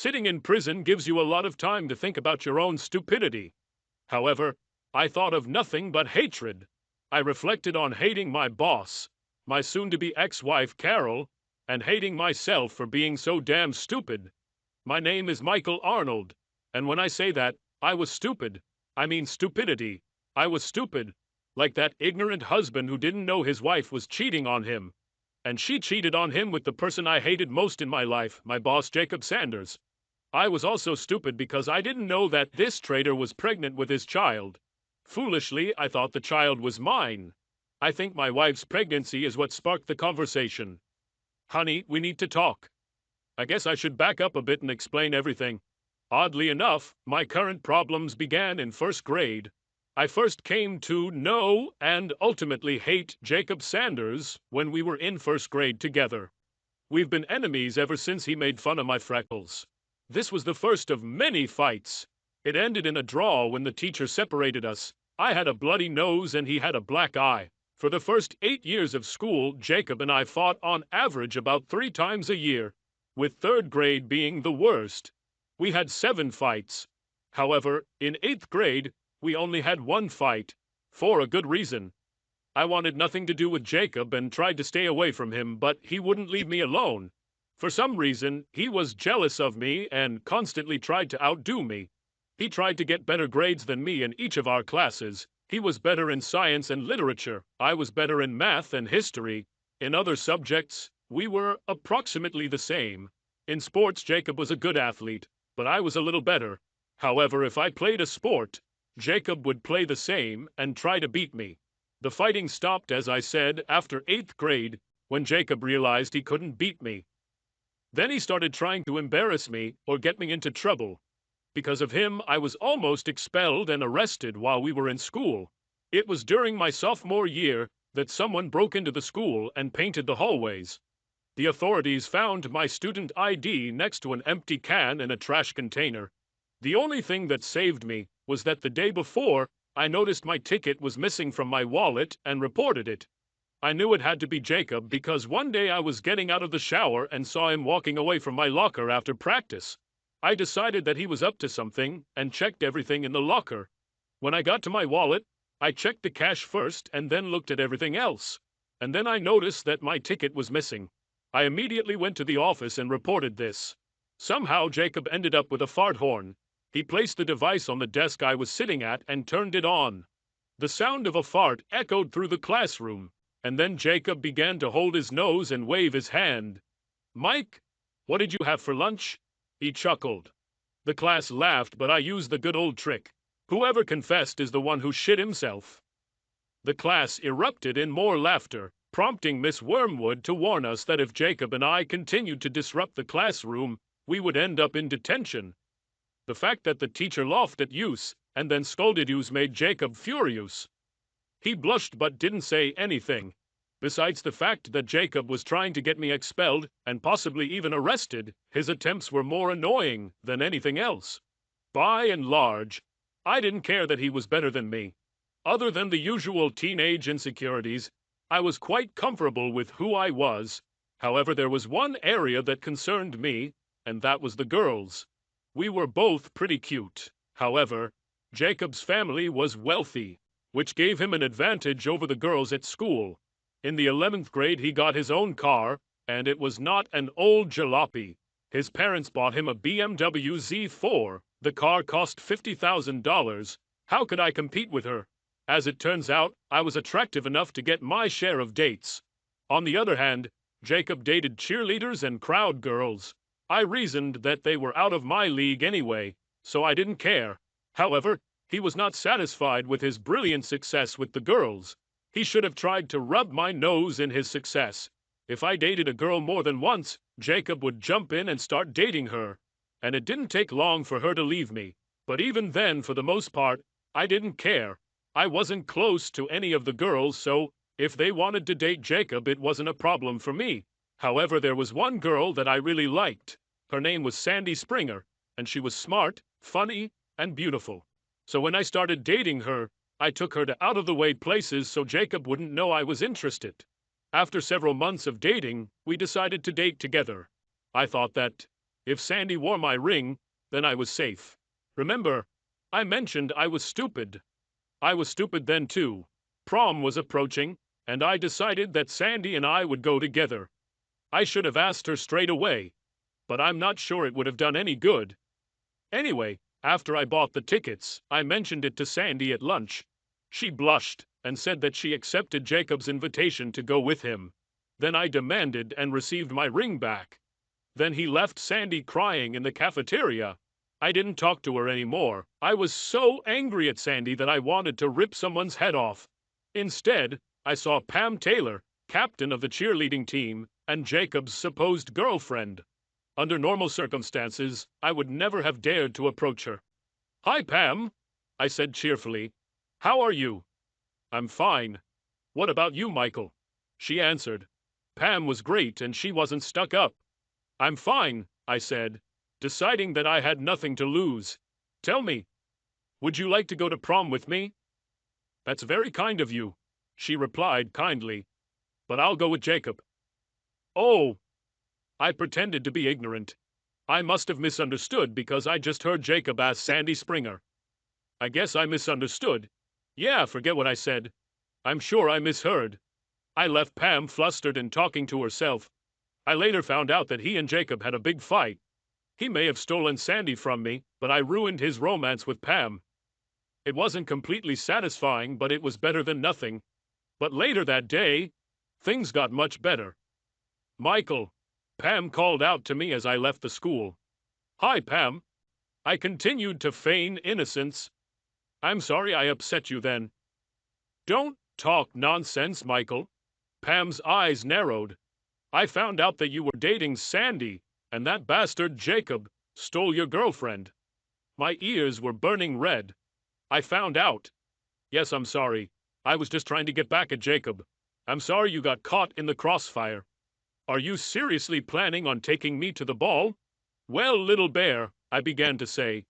Sitting in prison gives you a lot of time to think about your own stupidity. However, I thought of nothing but hatred. I reflected on hating my boss, my soon-to-be ex-wife Carol, and hating myself for being so damn stupid. My name is Michael Arnold, and when I say that, I was stupid, I mean stupidity. I was stupid, like that ignorant husband who didn't know his wife was cheating on him. And she cheated on him with the person I hated most in my life, my boss Jacob Sanders. I was also stupid because I didn't know that this traitor was pregnant with his child. Foolishly, I thought the child was mine. I think my wife's pregnancy is what sparked the conversation. Honey, we need to talk. I guess I should back up a bit and explain everything. Oddly enough, my current problems began in first grade. I first came to know and ultimately hate Jacob Sanders when we were in first grade together. We've been enemies ever since he made fun of my freckles. This was the first of many fights. It ended in a draw when the teacher separated us. I had a bloody nose and he had a black eye. For the first 8 years of school, Jacob and I fought on average about 3 times a year, with third grade being the worst. We had 7 fights. However, in 8th grade, we only had 1 fight, for a good reason. I wanted nothing to do with Jacob and tried to stay away from him, but he wouldn't leave me alone. For some reason, he was jealous of me and constantly tried to outdo me. He tried to get better grades than me in each of our classes. He was better in science and literature. I was better in math and history. In other subjects, we were approximately the same. In sports, Jacob was a good athlete, but I was a little better. However, if I played a sport, Jacob would play the same and try to beat me. The fighting stopped, as I said, after 8th grade, when Jacob realized he couldn't beat me. Then he started trying to embarrass me or get me into trouble. Because of him, I was almost expelled and arrested while we were in school. It was during my sophomore year that someone broke into the school and painted the hallways. The authorities found my student ID next to an empty can in a trash container. The only thing that saved me was that the day before, I noticed my ticket was missing from my wallet and reported it. I knew it had to be Jacob because one day I was getting out of the shower and saw him walking away from my locker after practice. I decided that he was up to something and checked everything in the locker. When I got to my wallet, I checked the cash first and then looked at everything else. And then I noticed that my ticket was missing. I immediately went to the office and reported this. Somehow Jacob ended up with a fart horn. He placed the device on the desk I was sitting at and turned it on. The sound of a fart echoed through the classroom. And then Jacob began to hold his nose and wave his hand. "Mike, what did you have for lunch?" He chuckled. The class laughed, but I used the good old trick. Whoever confessed is the one who shit himself. The class erupted in more laughter, prompting Miss Wormwood to warn us that if Jacob and I continued to disrupt the classroom, we would end up in detention. The fact that the teacher laughed at us and then scolded us made Jacob furious. He blushed but didn't say anything. Besides the fact that Jacob was trying to get me expelled and possibly even arrested, his attempts were more annoying than anything else. By and large, I didn't care that he was better than me. Other than the usual teenage insecurities, I was quite comfortable with who I was. However, there was one area that concerned me, and that was the girls. We were both pretty cute. However, Jacob's family was wealthy, which gave him an advantage over the girls at school. In the 11th grade, he got his own car, and it was not an old jalopy. His parents bought him a BMW Z4. The car cost $50,000. How could I compete with her? As it turns out, I was attractive enough to get my share of dates. On the other hand, Jacob dated cheerleaders and crowd girls. I reasoned that they were out of my league anyway, so I didn't care. However, he was not satisfied with his brilliant success with the girls. He should have tried to rub my nose in his success. If I dated a girl more than once, Jacob would jump in and start dating her. And it didn't take long for her to leave me. But even then, for the most part, I didn't care. I wasn't close to any of the girls, so if they wanted to date Jacob, it wasn't a problem for me. However, there was one girl that I really liked. Her name was Sandy Springer, and she was smart, funny, and beautiful. So when I started dating her, I took her to out-of-the-way places so Jacob wouldn't know I was interested. After several months of dating, we decided to date together. I thought that If Sandy wore my ring, then I was safe. Remember, I mentioned I was stupid. I was stupid then too. Prom was approaching, and I decided that Sandy and I would go together. I should have asked her straight away, but I'm not sure it would have done any good. Anyway, after I bought the tickets, I mentioned it to Sandy at lunch. She blushed and said that she accepted Jacob's invitation to go with him. Then I demanded and received my ring back. Then he left Sandy crying in the cafeteria. I didn't talk to her anymore. I was so angry at Sandy that I wanted to rip someone's head off. Instead, I saw Pam Taylor, captain of the cheerleading team, and Jacob's supposed girlfriend. Under normal circumstances, I would never have dared to approach her. "Hi, Pam," I said cheerfully. "How are you?" "I'm fine. What about you, Michael?" she answered. Pam was great and she wasn't stuck up. "I'm fine," I said, deciding that I had nothing to lose. "Tell me, would you like to go to prom with me?" "That's very kind of you," she replied kindly. "But I'll go with Jacob." "Oh!" I pretended to be ignorant. I must have misunderstood because I just heard Jacob ask Sandy Springer. I guess I misunderstood. Yeah, forget what I said. I'm sure I misheard. I left Pam flustered and talking to herself. I later found out that he and Jacob had a big fight. He may have stolen Sandy from me, but I ruined his romance with Pam. It wasn't completely satisfying, but it was better than nothing. But later that day, things got much better. "Michael," Pam called out to me as I left the school. "Hi, Pam." I continued to feign innocence. "I'm sorry I upset you then." "Don't talk nonsense, Michael." Pam's eyes narrowed. "I found out that you were dating Sandy, and that bastard Jacob stole your girlfriend." My ears were burning red. "I found out." "Yes, I'm sorry. I was just trying to get back at Jacob. I'm sorry you got caught in the crossfire." "Are you seriously planning on taking me to the ball?" "Well, little bear," I began to say,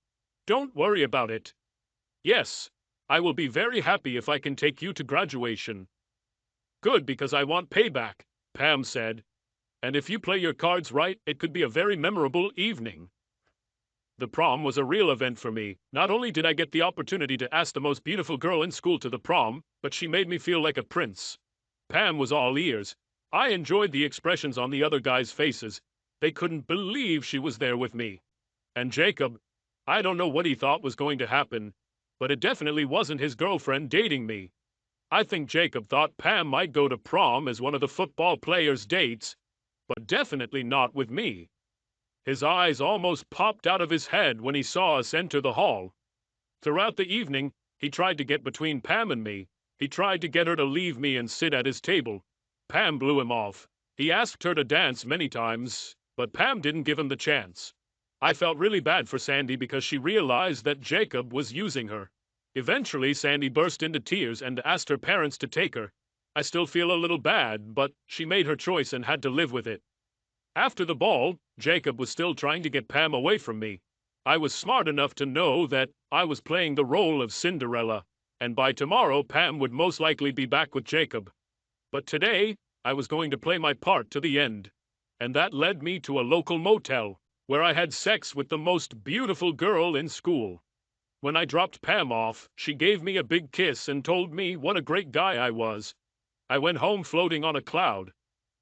"don't worry about it." "Yes, I will be very happy if I can take you to graduation." "Good, because I want payback," Pam said. "And if you play your cards right, it could be a very memorable evening." The prom was a real event for me. Not only did I get the opportunity to ask the most beautiful girl in school to the prom, but she made me feel like a prince. Pam was all ears. I enjoyed the expressions on the other guys' faces. They couldn't believe she was there with me. And Jacob, I don't know what he thought was going to happen, but it definitely wasn't his girlfriend dating me. I think Jacob thought Pam might go to prom as one of the football players' dates, but definitely not with me. His eyes almost popped out of his head when he saw us enter the hall. Throughout the evening, he tried to get between Pam and me. He tried to get her to leave me and sit at his table. Pam blew him off. He asked her to dance many times, but Pam didn't give him the chance. I felt really bad for Sandy because she realized that Jacob was using her. Eventually, Sandy burst into tears and asked her parents to take her. I still feel a little bad, but she made her choice and had to live with it. After the ball, Jacob was still trying to get Pam away from me. I was smart enough to know that I was playing the role of Cinderella, and by tomorrow Pam would most likely be back with Jacob. But today, I was going to play my part to the end. And that led me to a local motel, where I had sex with the most beautiful girl in school. When I dropped Pam off, she gave me a big kiss and told me what a great guy I was. I went home floating on a cloud.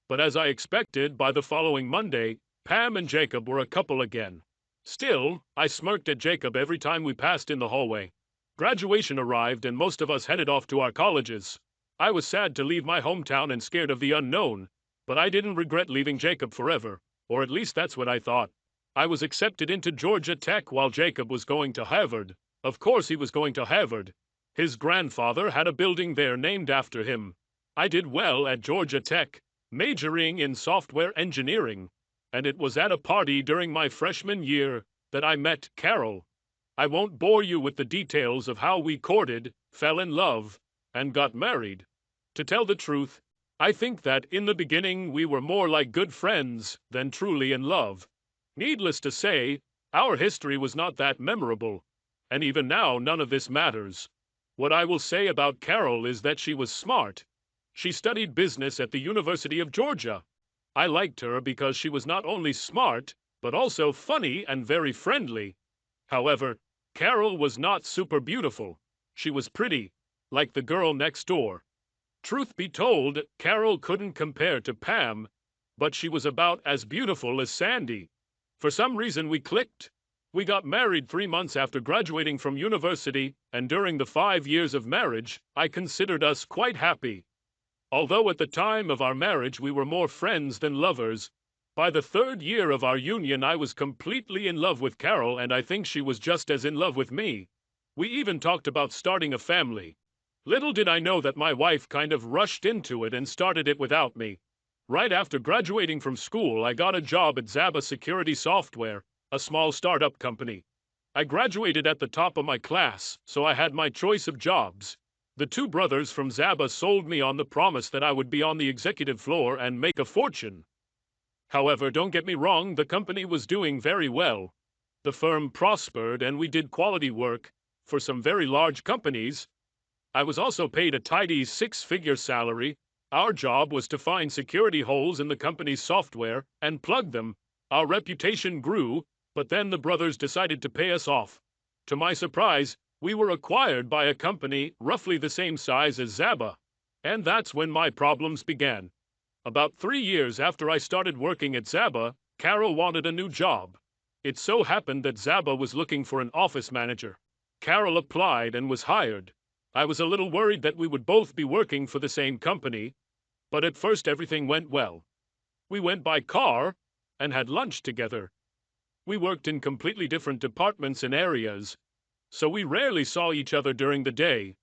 But as I expected, by the following Monday, Pam and Jacob were a couple again. Still, I smirked at Jacob every time we passed in the hallway. Graduation arrived and most of us headed off to our colleges. I was sad to leave my hometown and scared of the unknown, but I didn't regret leaving Jacob forever, or at least that's what I thought. I was accepted into Georgia Tech while Jacob was going to Harvard. Of course he was going to Harvard. His grandfather had a building there named after him. I did well at Georgia Tech, majoring in software engineering, and it was at a party during my freshman year that I met Carol. I won't bore you with the details of how we courted, fell in love, and got married. To tell the truth, I think that in the beginning we were more like good friends than truly in love. Needless to say, our history was not that memorable, and even now none of this matters. What I will say about Carol is that she was smart. She studied business at the University of Georgia. I liked her because she was not only smart, but also funny and very friendly. However, Carol was not super beautiful. She was pretty, like the girl next door. Truth be told, Carol couldn't compare to Pam, but she was about as beautiful as Sandy. For some reason, we clicked. We got married 3 months after graduating from university, and during the 5 years of marriage, I considered us quite happy. Although at the time of our marriage we were more friends than lovers, by the 3rd year of our union I was completely in love with Carol, and I think she was just as in love with me. We even talked about starting a family. Little did I know that my wife kind of rushed into it and started it without me. Right after graduating from school, I got a job at Zaba Security Software, a small startup company. I graduated at the top of my class, so I had my choice of jobs. The two brothers from Zaba sold me on the promise that I would be on the executive floor and make a fortune. However, don't get me wrong, the company was doing very well. The firm prospered and we did quality work for some very large companies. I was also paid a tidy 6-figure salary. Our job was to find security holes in the company's software and plug them. Our reputation grew, but then the brothers decided to pay us off. To my surprise, we were acquired by a company roughly the same size as Zaba. And that's when my problems began. About 3 years after I started working at Zaba, Carol wanted a new job. It so happened that Zaba was looking for an office manager. Carol applied and was hired. I was a little worried that we would both be working for the same company, but at first everything went well. We went by car and had lunch together. We worked in completely different departments and areas, so we rarely saw each other during the day.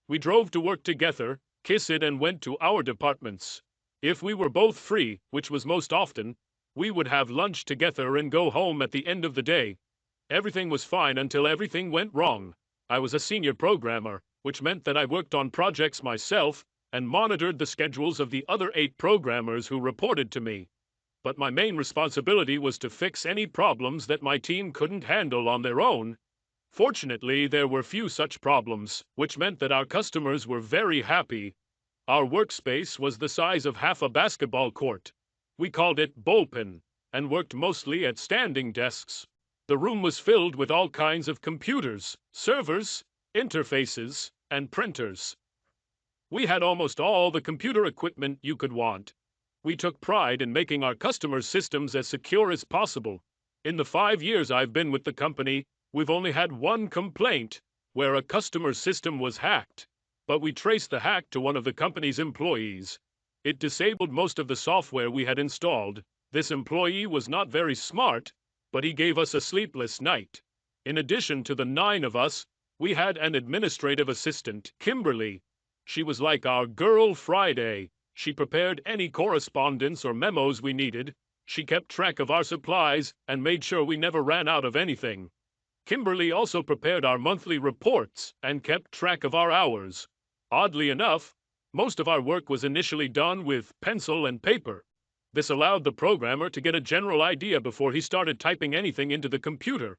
We drove to work together, kissed and went to our departments. If we were both free, which was most often, we would have lunch together and go home at the end of the day. Everything was fine until everything went wrong. I was a senior programmer, which meant that I worked on projects myself and monitored the schedules of the other 8 programmers who reported to me. But my main responsibility was to fix any problems that my team couldn't handle on their own. Fortunately, there were few such problems, which meant that our customers were very happy. Our workspace was the size of half a basketball court. We called it bullpen, and worked mostly at standing desks. The room was filled with all kinds of computers, servers, interfaces, and printers. We had almost all the computer equipment you could want. We took pride in making our customers' systems as secure as possible. In the 5 years I've been with the company, we've only had one complaint, where a customer's system was hacked. But we traced the hack to one of the company's employees. It disabled most of the software we had installed. This employee was not very smart, but he gave us a sleepless night. In addition to the 9 of us, we had an administrative assistant, Kimberly. She was like our girl Friday. She prepared any correspondence or memos we needed. She kept track of our supplies and made sure we never ran out of anything. Kimberly also prepared our monthly reports and kept track of our hours. Oddly enough, most of our work was initially done with pencil and paper. This allowed the programmer to get a general idea before he started typing anything into the computer.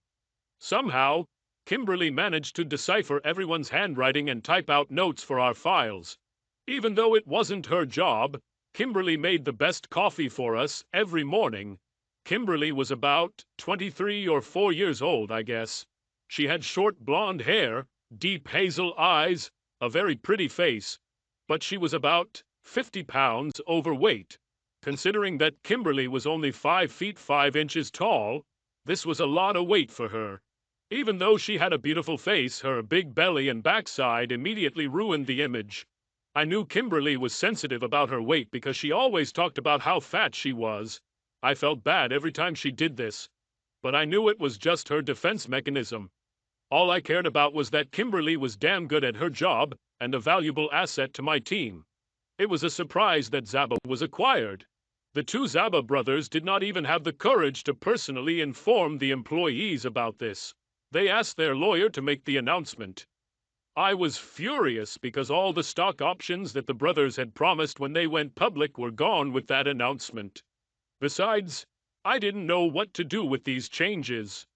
Somehow, Kimberly managed to decipher everyone's handwriting and type out notes for our files. Even though it wasn't her job, Kimberly made the best coffee for us every morning. Kimberly was about 23 or 4 years old, I guess. She had short blonde hair, deep hazel eyes, a very pretty face, but she was about 50 pounds overweight. Considering that Kimberly was only 5 feet 5 inches tall, this was a lot of weight for her. Even though she had a beautiful face, her big belly and backside immediately ruined the image. I knew Kimberly was sensitive about her weight because she always talked about how fat she was. I felt bad every time she did this, but I knew it was just her defense mechanism. All I cared about was that Kimberly was damn good at her job and a valuable asset to my team. It was a surprise that Zaba was acquired. The 2 Zaba brothers did not even have the courage to personally inform the employees about this. They asked their lawyer to make the announcement. I was furious because all the stock options that the brothers had promised when they went public were gone with that announcement. Besides, I didn't know what to do with these changes.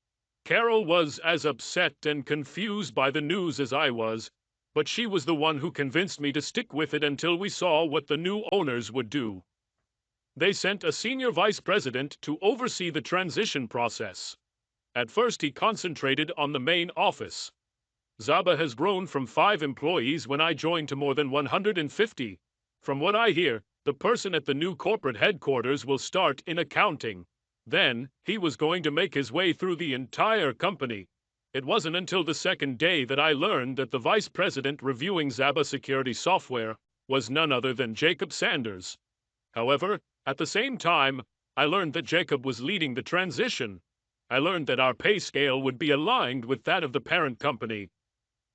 Carol was as upset and confused by the news as I was, but she was the one who convinced me to stick with it until we saw what the new owners would do. They sent a senior vice president to oversee the transition process. At first, he concentrated on the main office. Zaba has grown from 5 employees when I joined to more than 150. From what I hear, the person at the new corporate headquarters will start in accounting. Then, he was going to make his way through the entire company. It wasn't until the second day that I learned that the vice president reviewing Zaba security software was none other than Jacob Sanders. However, at the same time, I learned that Jacob was leading the transition. I learned that our pay scale would be aligned with that of the parent company.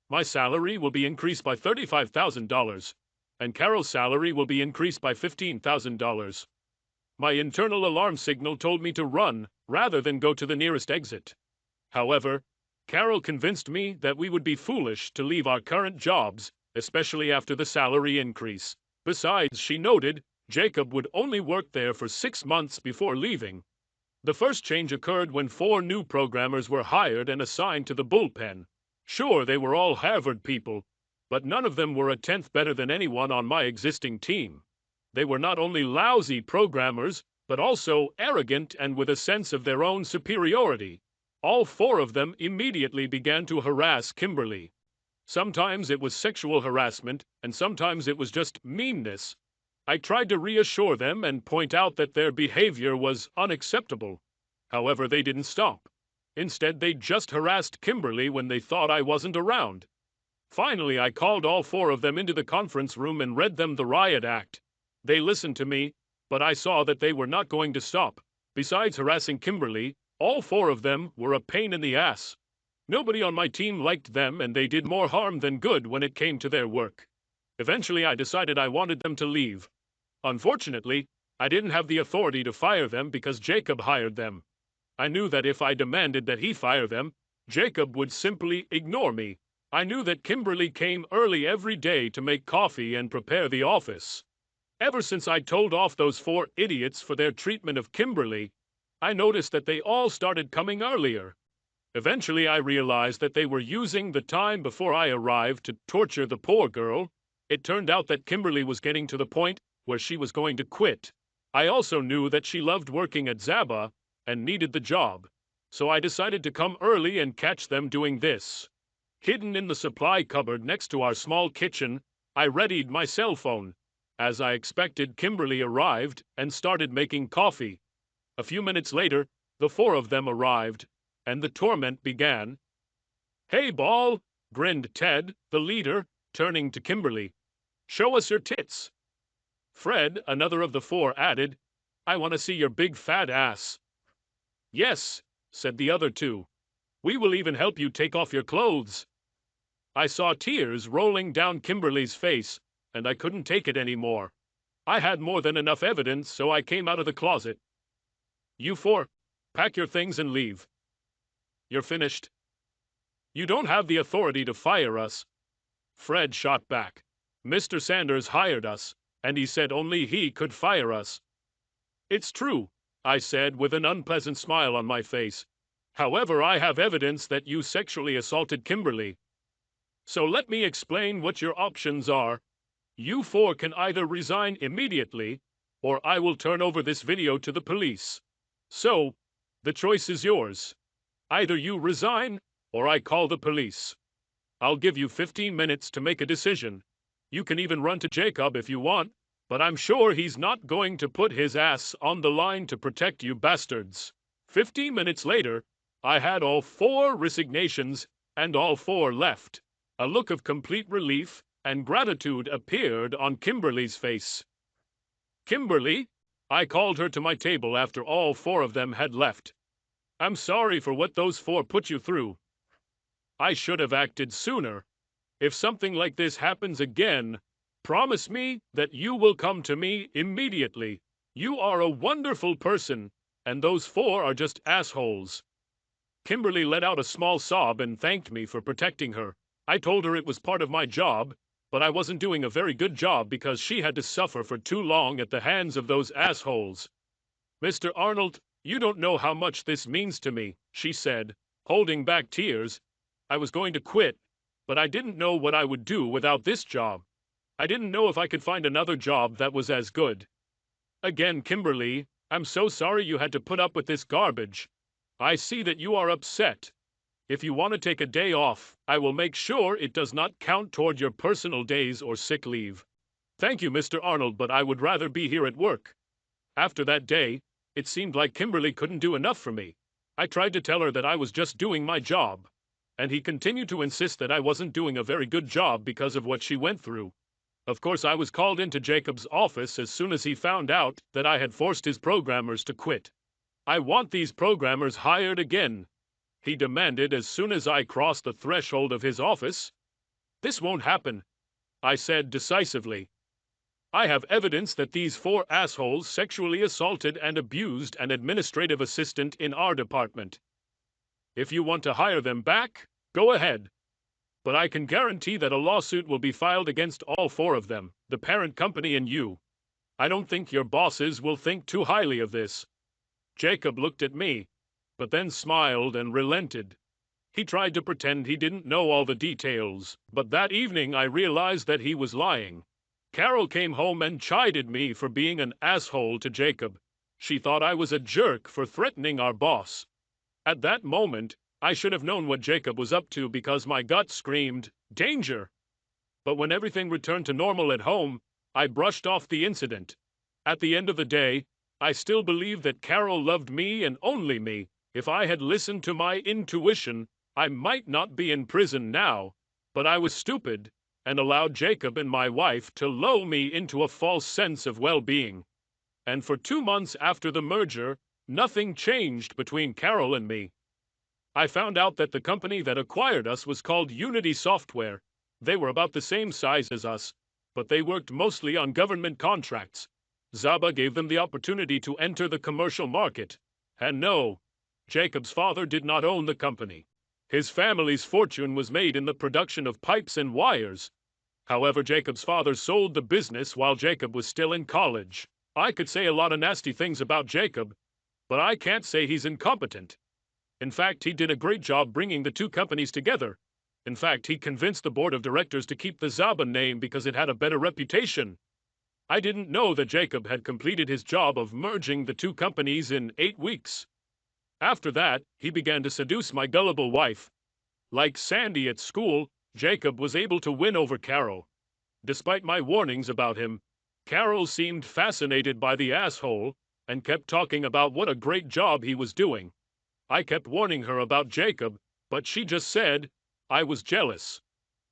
My salary will be increased by $35,000, and Carol's salary will be increased by $15,000. My internal alarm signal told me to run rather than go to the nearest exit. However, Carol convinced me that we would be foolish to leave our current jobs, especially after the salary increase. Besides, she noted, Jacob would only work there for 6 months before leaving. The first change occurred when 4 new programmers were hired and assigned to the bullpen. Sure, they were all Harvard people, but none of them were a tenth better than anyone on my existing team. They were not only lousy programmers, but also arrogant and with a sense of their own superiority. All 4 of them immediately began to harass Kimberly. Sometimes it was sexual harassment, and sometimes it was just meanness. I tried to reassure them and point out that their behavior was unacceptable. However, they didn't stop. Instead, they just harassed Kimberly when they thought I wasn't around. Finally, I called all 4 of them into the conference room and read them the riot act. They listened to me, but I saw that they were not going to stop. Besides harassing Kimberly, all 4 of them were a pain in the ass. Nobody on my team liked them, and they did more harm than good when it came to their work. Eventually, I decided I wanted them to leave. Unfortunately, I didn't have the authority to fire them because Jacob hired them. I knew that if I demanded that he fire them, Jacob would simply ignore me. I knew that Kimberly came early every day to make coffee and prepare the office. Ever since I told off those 4 idiots for their treatment of Kimberly, I noticed that they all started coming earlier. Eventually, I realized that they were using the time before I arrived to torture the poor girl. It turned out that Kimberly was getting to the point where she was going to quit. I also knew that she loved working at Zaba and needed the job, so I decided to come early and catch them doing this. Hidden in the supply cupboard next to our small kitchen, I readied my cell phone. As I expected, Kimberly arrived and started making coffee. A few minutes later, the 4 of them arrived, and the torment began. "Hey, Ball," grinned Ted, the leader, turning to Kimberly. "Show us your tits." Fred, another of the 4, added, "I want to see your big fat ass." "Yes," said the other 2. "We will even help you take off your clothes." I saw tears rolling down Kimberly's face, and I couldn't take it anymore. I had more than enough evidence, so I came out of the closet. "You 4, pack your things and leave. You're finished." "You don't have the authority to fire us," Fred shot back. "Mr. Sanders hired us, and he said only he could fire us." "It's true," I said with an unpleasant smile on my face. "However, I have evidence that you sexually assaulted Kimberly. So let me explain what your options are. You 4 can either resign immediately, or I will turn over this video to the police. So, the choice is yours. Either you resign, or I call the police. I'll give you 15 minutes to make a decision. You can even run to Jacob if you want, but I'm sure he's not going to put his ass on the line to protect you bastards." 15 minutes later, I had all 4 resignations, and all 4 left. A look of complete relief and gratitude appeared on Kimberly's face. "Kimberly," I called her to my table after all 4 of them had left. "I'm sorry for what those 4 put you through. I should have acted sooner. If something like this happens again, promise me that you will come to me immediately. You are a wonderful person, and those 4 are just assholes." Kimberly let out a small sob and thanked me for protecting her. I told her it was part of my job, but I wasn't doing a very good job because she had to suffer for too long at the hands of those assholes. "Mr. Arnold, you don't know how much this means to me," she said, holding back tears. "I was going to quit, but I didn't know what I would do without this job. I didn't know if I could find another job that was as good." Again, Kimberly, I'm so sorry you had to put up with this garbage. I see that you are upset. If you want to take a day off, I will make sure it does not count toward your personal days or sick leave. Thank you, Mr. Arnold, but I would rather be here at work. After that day, it seemed like Kimberly couldn't do enough for me. I tried to tell her that I was just doing my job, and he continued to insist that I wasn't doing a very good job because of what she went through. Of course, I was called into Jacob's office as soon as he found out that I had forced his programmers to quit. I want these programmers hired again, he demanded as soon as I crossed the threshold of his office. This won't happen, I said decisively. I have evidence that these 4 assholes sexually assaulted and abused an administrative assistant in our department. If you want to hire them back, go ahead. But I can guarantee that a lawsuit will be filed against all 4 of them, the parent company and you. I don't think your bosses will think too highly of this. Jacob looked at me, but then smiled and relented. He tried to pretend he didn't know all the details, but that evening I realized that he was lying. Carol came home and chided me for being an asshole to Jacob. She thought I was a jerk for threatening our boss. At that moment, I should have known what Jacob was up to because my gut screamed, danger! But when everything returned to normal at home, I brushed off the incident. At the end of the day, I still believe that Carol loved me and only me. If I had listened to my intuition, I might not be in prison now, but I was stupid and allowed Jacob and my wife to lull me into a false sense of well-being. And for 2 months after the merger, nothing changed between Carol and me. I found out that the company that acquired us was called Unity Software. They were about the same size as us, but they worked mostly on government contracts. Zaba gave them the opportunity to enter the commercial market. And no, Jacob's father did not own the company. His family's fortune was made in the production of pipes and wires. However, Jacob's father sold the business while Jacob was still in college. I could say a lot of nasty things about Jacob, but I can't say he's incompetent. In fact, he did a great job bringing the 2 companies together. In fact, he convinced the board of directors to keep the Zaba name because it had a better reputation. I didn't know that Jacob had completed his job of merging the 2 companies in 8 weeks. After that, he began to seduce my gullible wife. Like Sandy at school, Jacob was able to win over Carol. Despite my warnings about him, Carol seemed fascinated by the asshole and kept talking about what a great job he was doing. I kept warning her about Jacob, but she just said, I was jealous.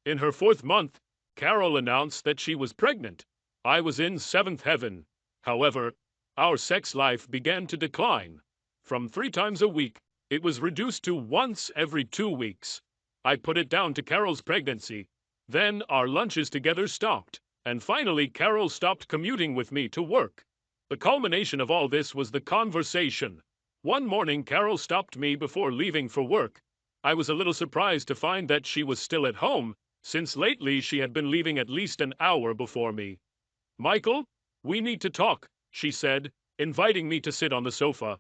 In her 4th month, Carol announced that she was pregnant. I was in 7th heaven. However, our sex life began to decline. From 3 times a week, it was reduced to once every 2 weeks. I put it down to Carol's pregnancy. Then our lunches together stopped, and finally Carol stopped commuting with me to work. The culmination of all this was the conversation. One morning Carol stopped me before leaving for work. I was a little surprised to find that she was still at home, since lately she had been leaving at least an hour before me. Michael, we need to talk, she said, inviting me to sit on the sofa.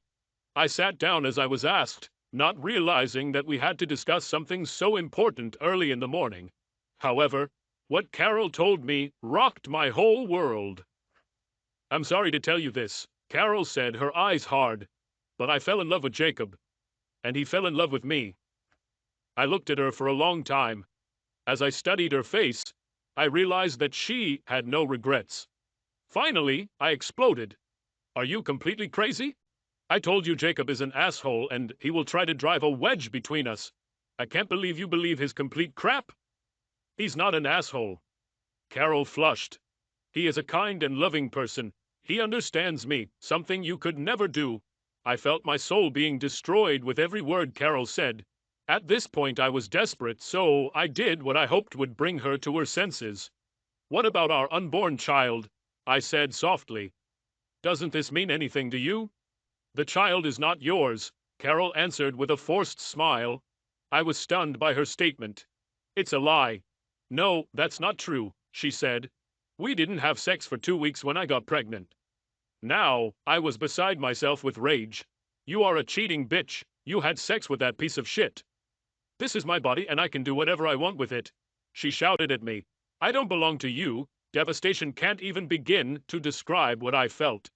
I sat down as I was asked, not realizing that we had to discuss something so important early in the morning. However, what Carol told me rocked my whole world. I'm sorry to tell you this, Carol said, her eyes hard, but I fell in love with Jacob, and he fell in love with me. I looked at her for a long time. As I studied her face, I realized that she had no regrets. Finally, I exploded. Are you completely crazy? I told you Jacob is an asshole and he will try to drive a wedge between us. I can't believe you believe his complete crap. He's not an asshole. Carol flushed. He is a kind and loving person. He understands me, something you could never do. I felt my soul being destroyed with every word Carol said. At this point I was desperate, so I did what I hoped would bring her to her senses. What about our unborn child? I said softly. Doesn't this mean anything to you? The child is not yours, Carol answered with a forced smile. I was stunned by her statement. It's a lie. No, that's not true, she said. We didn't have sex for 2 weeks when I got pregnant. Now, I was beside myself with rage. You are a cheating bitch. You had sex with that piece of shit. This is my body and I can do whatever I want with it. She shouted at me. I don't belong to you. Devastation can't even begin to describe what I felt.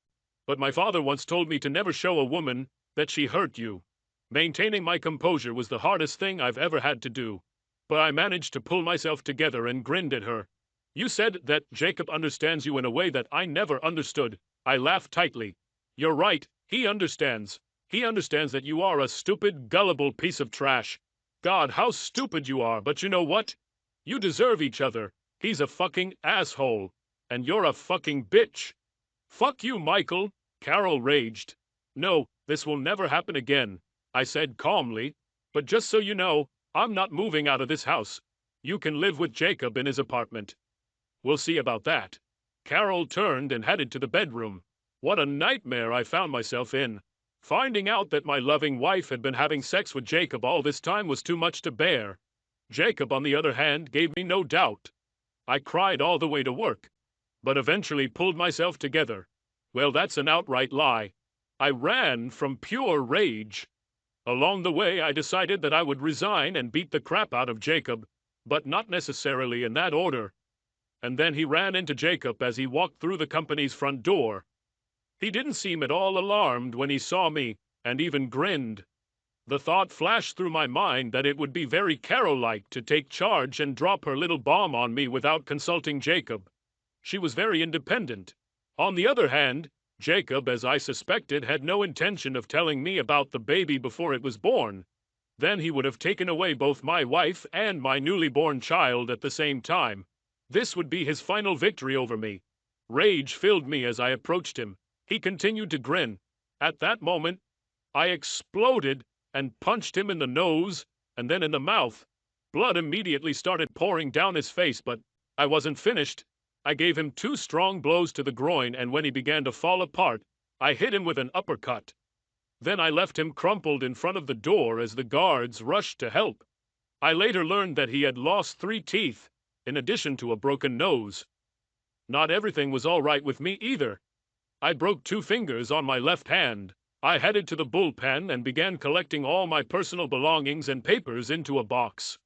But my father once told me to never show a woman that she hurt you. Maintaining my composure was the hardest thing I've ever had to do. But I managed to pull myself together and grinned at her. You said that Jacob understands you in a way that I never understood. I laughed tightly. You're right, he understands. He understands that you are a stupid, gullible piece of trash. God, how stupid you are, but you know what? You deserve each other. He's a fucking asshole. And you're a fucking bitch. Fuck you, Michael, Carol raged. No, this will never happen again, I said calmly. But just so you know, I'm not moving out of this house. You can live with Jacob in his apartment. We'll see about that. Carol turned and headed to the bedroom. What a nightmare I found myself in. Finding out that my loving wife had been having sex with Jacob all this time was too much to bear. Jacob, on the other hand, gave me no doubt. I cried all the way to work, but eventually pulled myself together. Well, that's an outright lie. I ran from pure rage. Along the way, I decided that I would resign and beat the crap out of Jacob, but not necessarily in that order. And then he ran into Jacob as he walked through the company's front door. He didn't seem at all alarmed when he saw me, and even grinned. The thought flashed through my mind that it would be very Carol-like to take charge and drop her little bomb on me without consulting Jacob. She was very independent. On the other hand, Jacob, as I suspected, had no intention of telling me about the baby before it was born. Then he would have taken away both my wife and my newly born child at the same time. This would be his final victory over me. Rage filled me as I approached him. He continued to grin. At that moment, I exploded and punched him in the nose and then in the mouth. Blood immediately started pouring down his face, but I wasn't finished. I gave him 2 strong blows to the groin, and when he began to fall apart, I hit him with an uppercut. Then I left him crumpled in front of the door as the guards rushed to help. I later learned that he had lost 3 teeth, in addition to a broken nose. Not everything was all right with me either. I broke 2 fingers on my left hand. I headed to the bullpen and began collecting all my personal belongings and papers into a box.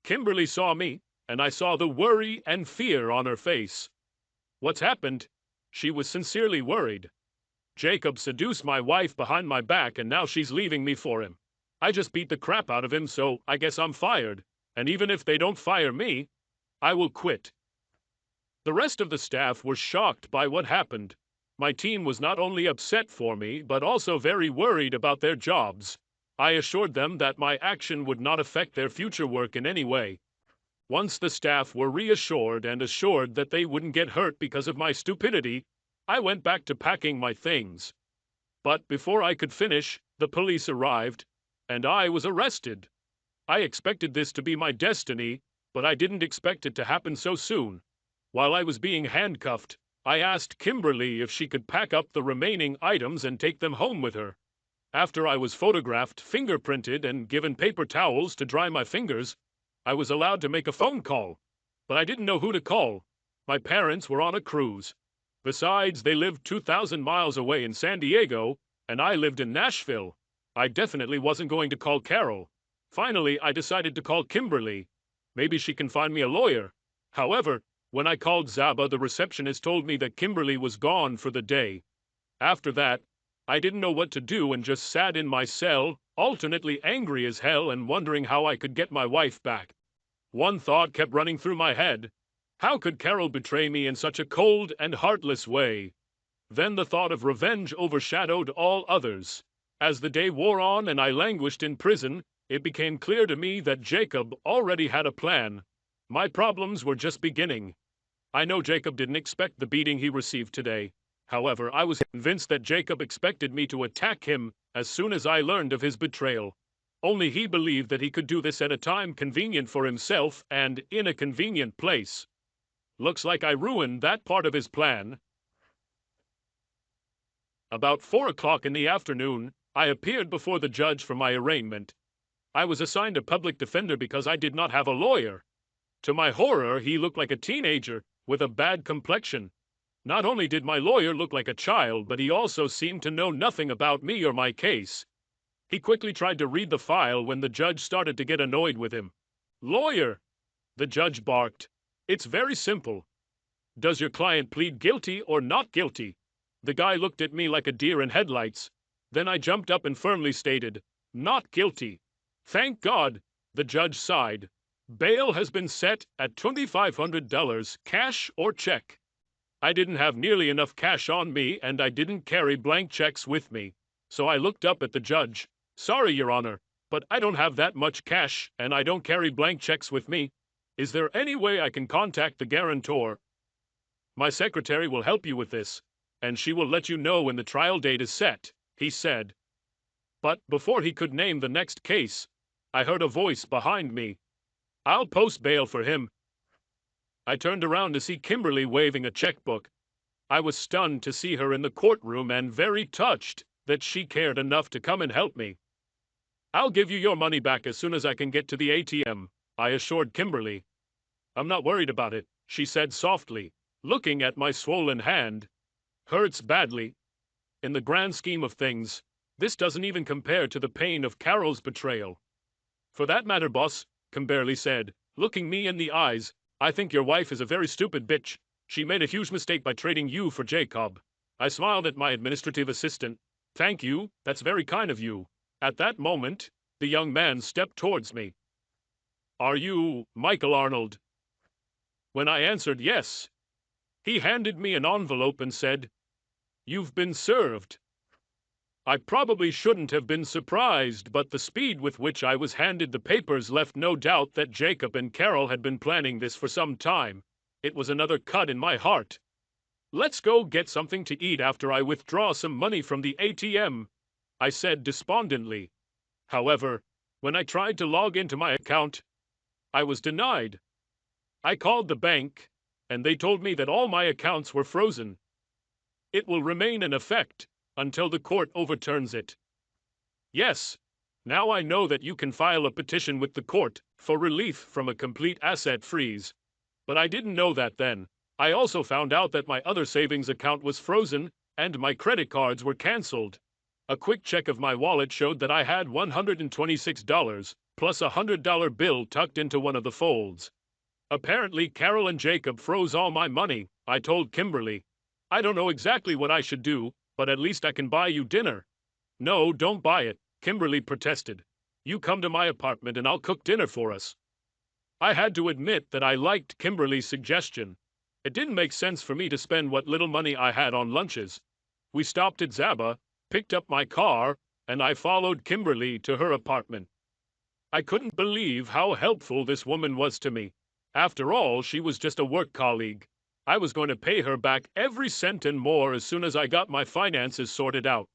Kimberly saw me, and I saw the worry and fear on her face. What's happened? She was sincerely worried. Jacob seduced my wife behind my back, and now she's leaving me for him. I just beat the crap out of him, so I guess I'm fired. And even if they don't fire me, I will quit. The rest of the staff were shocked by what happened. My team was not only upset for me, but also very worried about their jobs. I assured them that my action would not affect their future work in any way. Once the staff were reassured and assured that they wouldn't get hurt because of my stupidity, I went back to packing my things. But before I could finish, the police arrived, and I was arrested. I expected this to be my destiny, but I didn't expect it to happen so soon. While I was being handcuffed, I asked Kimberly if she could pack up the remaining items and take them home with her. After I was photographed, fingerprinted, and given paper towels to dry my fingers, I was allowed to make a phone call. But I didn't know who to call. My parents were on a cruise. Besides, they lived 2,000 miles away in San Diego, and I lived in Nashville. I definitely wasn't going to call Carol. Finally, I decided to call Kimberly. Maybe she can find me a lawyer. However, when I called Zaba, the receptionist told me that Kimberly was gone for the day. After that, I didn't know what to do and just sat in my cell, alternately angry as hell and wondering how I could get my wife back. One thought kept running through my head. How could Carol betray me in such a cold and heartless way? Then the thought of revenge overshadowed all others. As the day wore on and I languished in prison, it became clear to me that Jacob already had a plan. My problems were just beginning. I know Jacob didn't expect the beating he received today. However, I was convinced that Jacob expected me to attack him as soon as I learned of his betrayal. Only he believed that he could do this at a time convenient for himself and in a convenient place. Looks like I ruined that part of his plan. About 4 o'clock in the afternoon, I appeared before the judge for my arraignment. I was assigned a public defender because I did not have a lawyer. To my horror, he looked like a teenager with a bad complexion. Not only did my lawyer look like a child, but he also seemed to know nothing about me or my case. He quickly tried to read the file when the judge started to get annoyed with him. "Lawyer," the judge barked, "it's very simple. Does your client plead guilty or not guilty?" The guy looked at me like a deer in headlights. Then I jumped up and firmly stated, "Not guilty." "Thank God," the judge sighed. "Bail has been set at $2,500, cash or check." I didn't have nearly enough cash on me, and I didn't carry blank checks with me. So I looked up at the judge. "Sorry, Your Honor, but I don't have that much cash, and I don't carry blank checks with me. Is there any way I can contact the guarantor?" "My secretary will help you with this, and she will let you know when the trial date is set," he said. But before he could name the next case, I heard a voice behind me. "I'll post bail for him." I turned around to see Kimberly waving a checkbook. I was stunned to see her in the courtroom and very touched that she cared enough to come and help me. "I'll give you your money back as soon as I can get to the ATM," I assured Kimberly. "I'm not worried about it," she said softly, looking at my swollen hand. "Hurts badly. In the grand scheme of things, this doesn't even compare to the pain of Carol's betrayal." "For that matter, boss," Kimberly said, looking me in the eyes, "I think your wife is a very stupid bitch. She made a huge mistake by trading you for Jacob." I smiled at my administrative assistant. "Thank you, that's very kind of you." At that moment, the young man stepped towards me. "Are you Michael Arnold?" When I answered yes, he handed me an envelope and said, "You've been served." I probably shouldn't have been surprised, but the speed with which I was handed the papers left no doubt that Jacob and Carol had been planning this for some time. It was another cut in my heart. "Let's go get something to eat after I withdraw some money from the ATM," I said despondently. However, when I tried to log into my account, I was denied. I called the bank, and they told me that all my accounts were frozen. It will remain in effect until the court overturns it. Yes, now I know that you can file a petition with the court for relief from a complete asset freeze. But I didn't know that then. I also found out that my other savings account was frozen and my credit cards were canceled. A quick check of my wallet showed that I had $126 plus a $100 bill tucked into one of the folds. Apparently, Carol and Jacob froze all my money, I told Kimberly. "I don't know exactly what I should do, but at least I can buy you dinner." "No, don't buy it," Kimberly protested. "You come to my apartment and I'll cook dinner for us." I had to admit that I liked Kimberly's suggestion. It didn't make sense for me to spend what little money I had on lunches. We stopped at Zaba, picked up my car, and I followed Kimberly to her apartment. I couldn't believe how helpful this woman was to me. After all, she was just a work colleague. I was going to pay her back every cent and more as soon as I got my finances sorted out.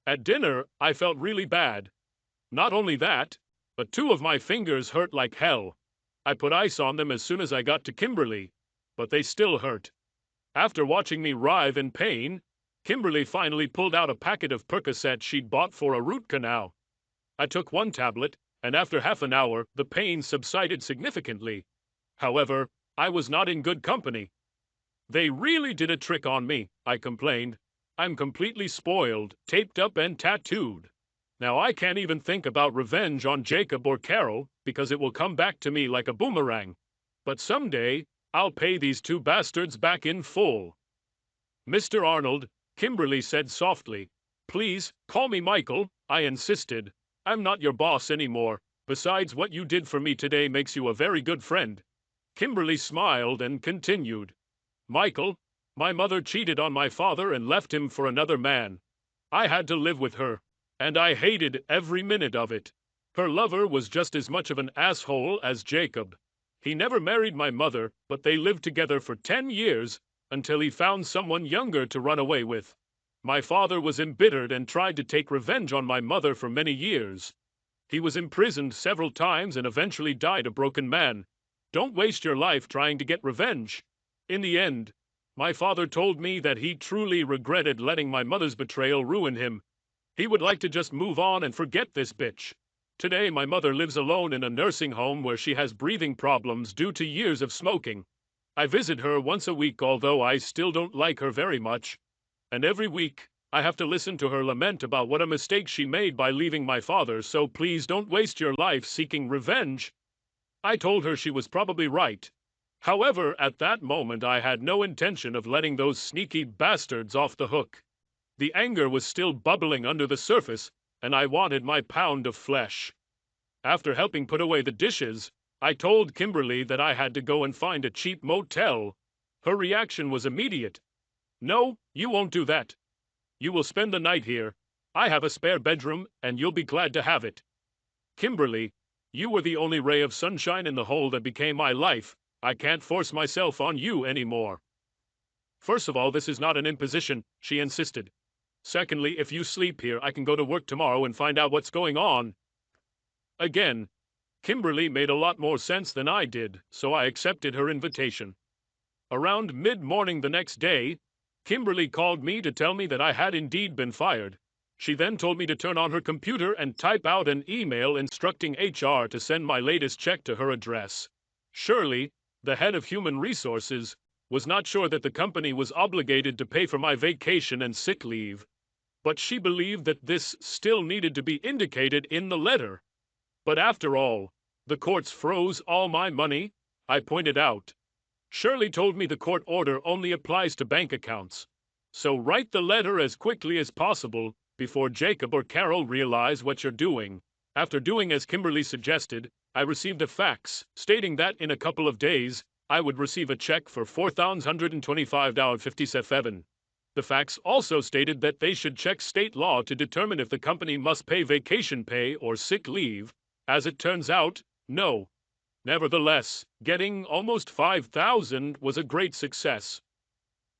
At dinner, I felt really bad. Not only that, but 2 of my fingers hurt like hell. I put ice on them as soon as I got to Kimberly, but they still hurt. After watching me writhe in pain, Kimberly finally pulled out a packet of Percocet she'd bought for a root canal. I took 1 tablet, and after half an hour, the pain subsided significantly. However, I was not in good company. "They really did a trick on me," I complained. "I'm completely spoiled, taped up and tattooed. Now I can't even think about revenge on Jacob or Carol because it will come back to me like a boomerang. But someday, I'll pay these 2 bastards back in full." "Mr. Arnold," Kimberly said softly. "Please, call me Michael," I insisted. "I'm not your boss anymore. Besides, what you did for me today makes you a very good friend." Kimberly smiled and continued. "Michael, my mother cheated on my father and left him for another man. I had to live with her, and I hated every minute of it. Her lover was just as much of an asshole as Jacob. He never married my mother, but they lived together for 10 years until he found someone younger to run away with. My father was embittered and tried to take revenge on my mother for many years. He was imprisoned several times and eventually died a broken man. Don't waste your life trying to get revenge. In the end, my father told me that he truly regretted letting my mother's betrayal ruin him. He would like to just move on and forget this bitch. Today, my mother lives alone in a nursing home where she has breathing problems due to years of smoking. I visit her once a week, although I still don't like her very much. And every week, I have to listen to her lament about what a mistake she made by leaving my father, so please don't waste your life seeking revenge." I told her she was probably right. However, at that moment I had no intention of letting those sneaky bastards off the hook. The anger was still bubbling under the surface, and I wanted my pound of flesh. After helping put away the dishes, I told Kimberly that I had to go and find a cheap motel. Her reaction was immediate. "No, you won't do that. You will spend the night here. I have a spare bedroom, and you'll be glad to have it." "Kimberly, you were the only ray of sunshine in the hole that became my life. I can't force myself on you anymore." "First of all, this is not an imposition," she insisted. "Secondly, if you sleep here, I can go to work tomorrow and find out what's going on." Again, Kimberly made a lot more sense than I did, so I accepted her invitation. Around mid-morning the next day, Kimberly called me to tell me that I had indeed been fired. She then told me to turn on her computer and type out an email instructing HR to send my latest check to her address. Shirley, the head of human resources, was not sure that the company was obligated to pay for my vacation and sick leave, but she believed that this still needed to be indicated in the letter. "But after all, the courts froze all my money," I pointed out. "Shirley told me the court order only applies to bank accounts. So write the letter as quickly as possible before Jacob or Carol realize what you're doing." After doing as Kimberly suggested, I received a fax stating that in a couple of days, I would receive a check for $4,125.57. The fax also stated that they should check state law to determine if the company must pay vacation pay or sick leave. As it turns out, no. Nevertheless, getting almost $5,000 was a great success.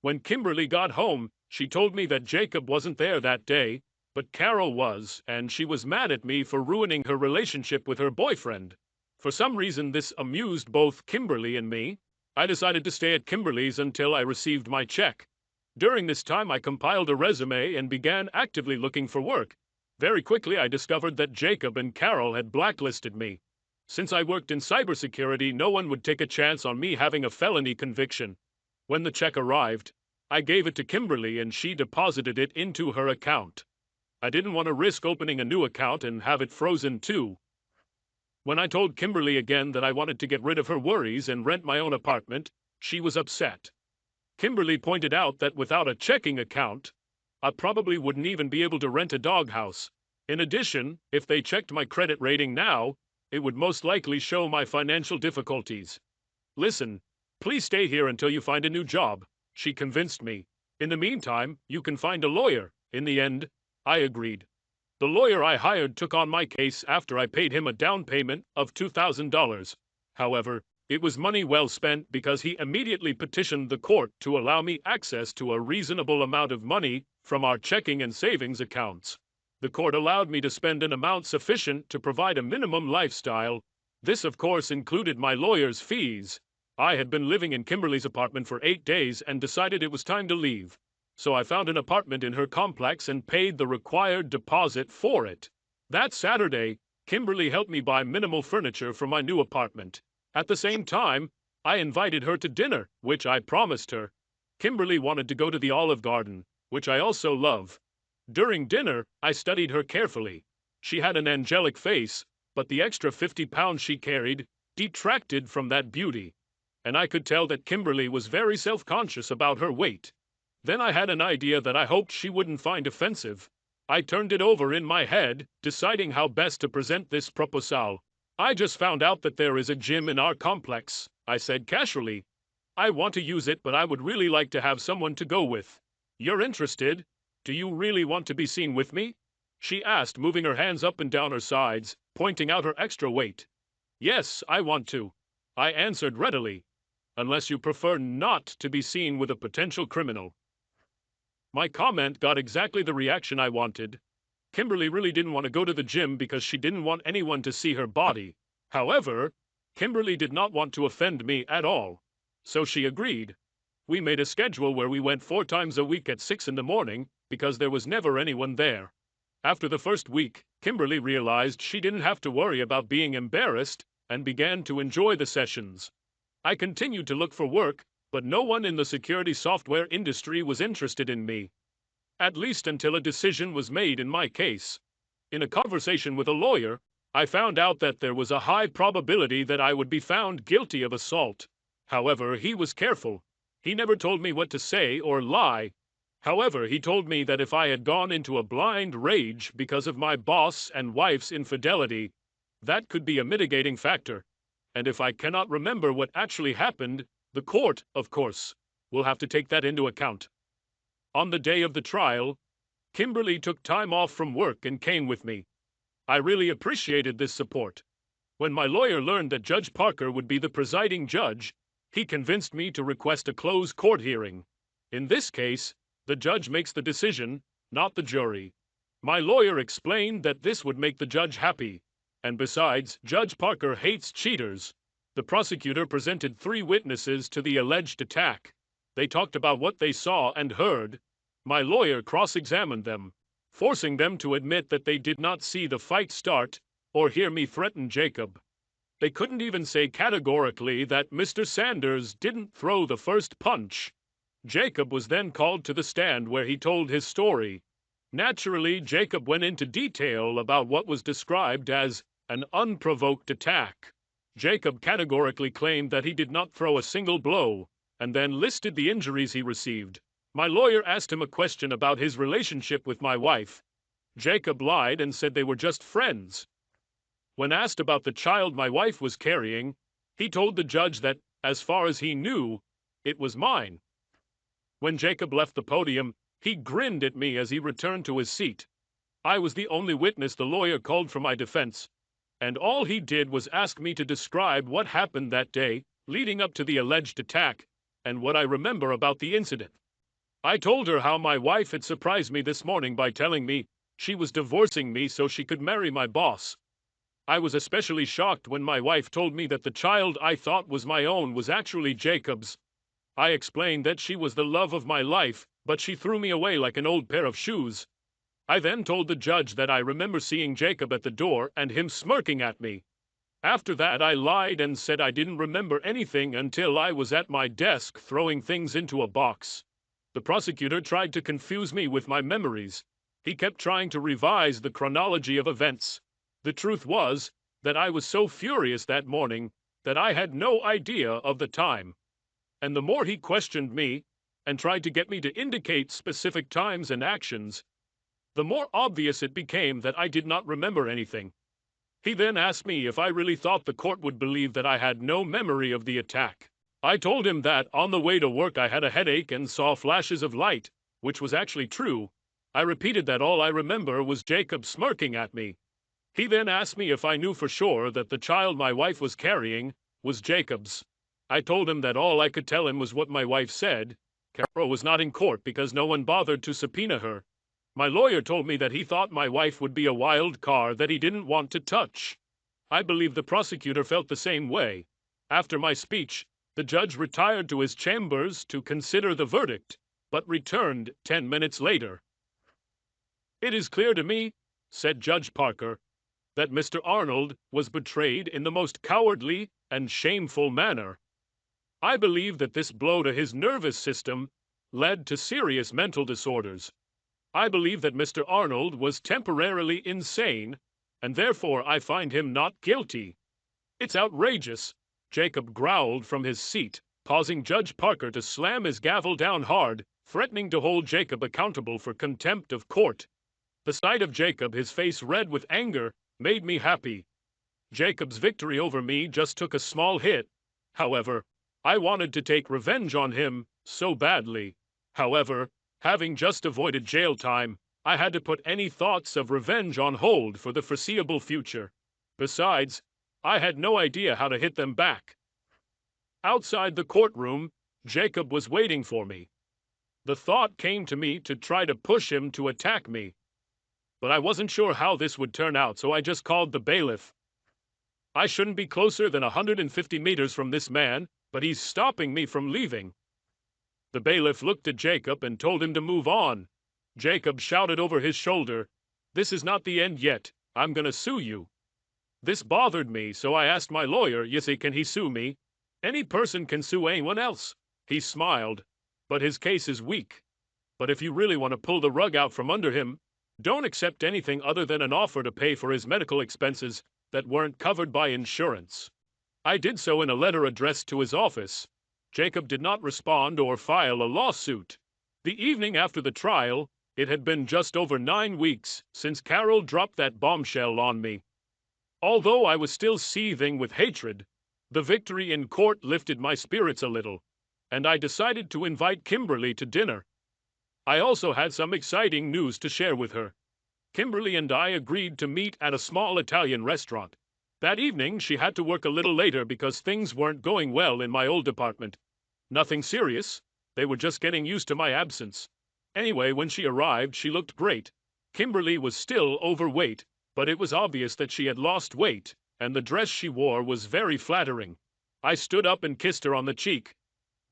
When Kimberly got home, she told me that Jacob wasn't there that day, but Carol was, and she was mad at me for ruining her relationship with her boyfriend. For some reason, this amused both Kimberly and me. I decided to stay at Kimberly's until I received my check. During this time, I compiled a resume and began actively looking for work. Very quickly, I discovered that Jacob and Carol had blacklisted me. Since I worked in cybersecurity, no one would take a chance on me having a felony conviction. When the check arrived, I gave it to Kimberly and she deposited it into her account. I didn't want to risk opening a new account and have it frozen too. When I told Kimberly again that I wanted to get rid of her worries and rent my own apartment, she was upset. Kimberly pointed out that without a checking account, I probably wouldn't even be able to rent a doghouse. In addition, if they checked my credit rating now, it would most likely show my financial difficulties. "Listen, please stay here until you find a new job," she convinced me. "In the meantime, you can find a lawyer." In the end, I agreed. The lawyer I hired took on my case after I paid him a down payment of $2,000. However, it was money well spent because he immediately petitioned the court to allow me access to a reasonable amount of money from our checking and savings accounts. The court allowed me to spend an amount sufficient to provide a minimum lifestyle. This, of course, included my lawyer's fees. I had been living in Kimberly's apartment for 8 days and decided it was time to leave. So I found an apartment in her complex and paid the required deposit for it. That Saturday, Kimberly helped me buy minimal furniture for my new apartment. At the same time, I invited her to dinner, which I promised her. Kimberly wanted to go to the Olive Garden, which I also love. During dinner, I studied her carefully. She had an angelic face, but the extra 50 pounds she carried detracted from that beauty. And I could tell that Kimberly was very self-conscious about her weight. Then I had an idea that I hoped she wouldn't find offensive. I turned it over in my head, deciding how best to present this proposal. "I just found out that there is a gym in our complex," I said casually. "I want to use it, but I would really like to have someone to go with. You're interested? Do you really want to be seen with me?" she asked, moving her hands up and down her sides, pointing out her extra weight. "Yes, I want to," I answered readily. "Unless you prefer not to be seen with a potential criminal." My comment got exactly the reaction I wanted. Kimberly really didn't want to go to the gym because she didn't want anyone to see her body. However, Kimberly did not want to offend me at all. So she agreed. We made a schedule where we went 4 times a week at 6 in the morning because there was never anyone there. After the first week, Kimberly realized she didn't have to worry about being embarrassed and began to enjoy the sessions. I continued to look for work, but no one in the security software industry was interested in me. At least until a decision was made in my case. In a conversation with a lawyer, I found out that there was a high probability that I would be found guilty of assault. However, he was careful. He never told me what to say or lie. However, he told me that if I had gone into a blind rage because of my boss and wife's infidelity, that could be a mitigating factor. And if I cannot remember what actually happened, the court, of course, will have to take that into account. On the day of the trial, Kimberly took time off from work and came with me. I really appreciated this support. When my lawyer learned that Judge Parker would be the presiding judge, he convinced me to request a closed court hearing. In this case, the judge makes the decision, not the jury. My lawyer explained that this would make the judge happy. And besides, Judge Parker hates cheaters. The prosecutor presented 3 witnesses to the alleged attack. They talked about what they saw and heard. My lawyer cross-examined them, forcing them to admit that they did not see the fight start or hear me threaten Jacob. They couldn't even say categorically that Mr. Sanders didn't throw the first punch. Jacob was then called to the stand where he told his story. Naturally, Jacob went into detail about what was described as an unprovoked attack. Jacob categorically claimed that he did not throw a single blow, and then listed the injuries he received. My lawyer asked him a question about his relationship with my wife. Jacob lied and said they were just friends. When asked about the child my wife was carrying, he told the judge that, as far as he knew, it was mine. When Jacob left the podium, he grinned at me as he returned to his seat. I was the only witness the lawyer called for my defense, and all he did was ask me to describe what happened that day, leading up to the alleged attack, and what I remember about the incident. I told her how my wife had surprised me this morning by telling me she was divorcing me so she could marry my boss. I was especially shocked when my wife told me that the child I thought was my own was actually Jacob's. I explained that she was the love of my life, but she threw me away like an old pair of shoes. I then told the judge that I remember seeing Jacob at the door and him smirking at me. After that, I lied and said I didn't remember anything until I was at my desk throwing things into a box. The prosecutor tried to confuse me with my memories. He kept trying to revise the chronology of events. The truth was that I was so furious that morning that I had no idea of the time. And the more he questioned me and tried to get me to indicate specific times and actions, the more obvious it became that I did not remember anything. He then asked me if I really thought the court would believe that I had no memory of the attack. I told him that on the way to work I had a headache and saw flashes of light, which was actually true. I repeated that all I remember was Jacob smirking at me. He then asked me if I knew for sure that the child my wife was carrying was Jacob's. I told him that all I could tell him was what my wife said. Carol was not in court because no one bothered to subpoena her. My lawyer told me that he thought my wife would be a wild card that he didn't want to touch. I believe the prosecutor felt the same way. After my speech, the judge retired to his chambers to consider the verdict, but returned 10 minutes later. "It is clear to me," said Judge Parker, "that Mr. Arnold was betrayed in the most cowardly and shameful manner. I believe that this blow to his nervous system led to serious mental disorders. I believe that Mr. Arnold was temporarily insane, and therefore I find him not guilty." "It's outrageous," Jacob growled from his seat, causing Judge Parker to slam his gavel down hard, threatening to hold Jacob accountable for contempt of court. The sight of Jacob, his face red with anger, made me happy. Jacob's victory over me just took a small hit. However, I wanted to take revenge on him so badly. However, having just avoided jail time, I had to put any thoughts of revenge on hold for the foreseeable future. Besides, I had no idea how to hit them back. Outside the courtroom, Jacob was waiting for me. The thought came to me to try to push him to attack me. But I wasn't sure how this would turn out, so I just called the bailiff. I shouldn't be closer than 150 meters from this man, but he's stopping me from leaving. The bailiff looked at Jacob and told him to move on. Jacob shouted over his shoulder, "This is not the end yet. I'm gonna sue you." This bothered me, so I asked my lawyer, "Can he sue me?" "Any person can sue anyone else." He smiled, "But his case is weak. But if you really want to pull the rug out from under him, don't accept anything other than an offer to pay for his medical expenses that weren't covered by insurance." I did so in a letter addressed to his office. Jacob did not respond or file a lawsuit. The evening after the trial, it had been just over 9 weeks since Carol dropped that bombshell on me. Although I was still seething with hatred, the victory in court lifted my spirits a little, and I decided to invite Kimberly to dinner. I also had some exciting news to share with her. Kimberly and I agreed to meet at a small Italian restaurant. That evening, she had to work a little later because things weren't going well in my old department. Nothing serious. They were just getting used to my absence. Anyway, when she arrived, she looked great. Kimberly was still overweight, but it was obvious that she had lost weight, and the dress she wore was very flattering. I stood up and kissed her on the cheek.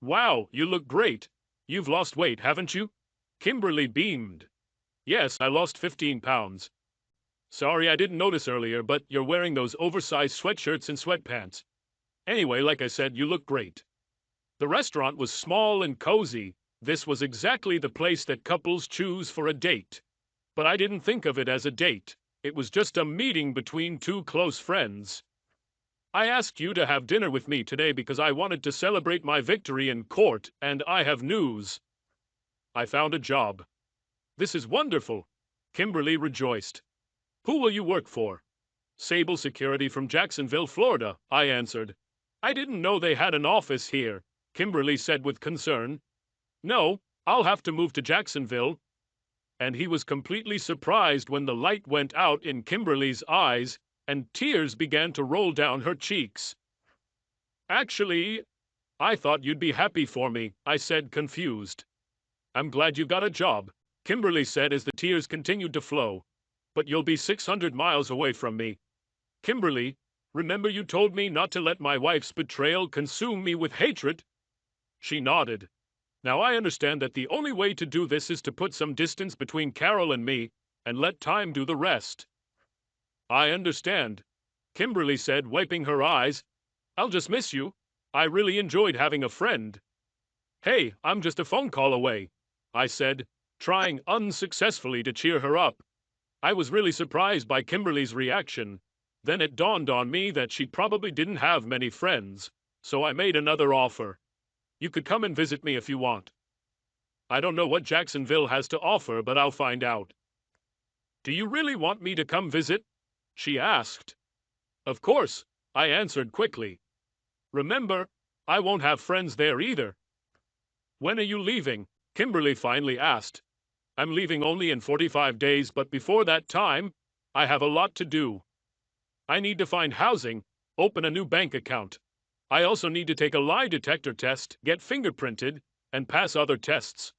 "Wow, you look great. You've lost weight, haven't you?" Kimberly beamed. "Yes, I lost 15 pounds. Sorry I didn't notice earlier, but you're wearing those oversized sweatshirts and sweatpants. Anyway, like I said, you look great." The restaurant was small and cozy. This was exactly the place that couples choose for a date. But I didn't think of it as a date. It was just a meeting between two close friends. "I asked you to have dinner with me today because I wanted to celebrate my victory in court, and I have news. I found a job." "This is wonderful." Kimberly rejoiced. "Who will you work for?" "Sable Security from Jacksonville, Florida," I answered. "I didn't know they had an office here," Kimberly said with concern. "No, I'll have to move to Jacksonville." And he was completely surprised when the light went out in Kimberly's eyes and tears began to roll down her cheeks. "Actually, I thought you'd be happy for me," I said, confused. "I'm glad you got a job," Kimberly said as the tears continued to flow. "But you'll be 600 miles away from me. Kimberly, remember you told me not to let my wife's betrayal consume me with hatred?" She nodded. "Now I understand that the only way to do this is to put some distance between Carol and me and let time do the rest." "I understand," Kimberly said, wiping her eyes. "I'll just miss you. I really enjoyed having a friend." "Hey, I'm just a phone call away," I said, trying unsuccessfully to cheer her up. I was really surprised by Kimberly's reaction. Then it dawned on me that she probably didn't have many friends, so I made another offer. "You could come and visit me if you want. I don't know what Jacksonville has to offer, but I'll find out." "Do you really want me to come visit?" she asked. "Of course," I answered quickly. "Remember, I won't have friends there either." "When are you leaving?" Kimberly finally asked. "I'm leaving only in 45 days, but before that time, I have a lot to do. I need to find housing, open a new bank account. I also need to take a lie detector test, get fingerprinted, and pass other tests.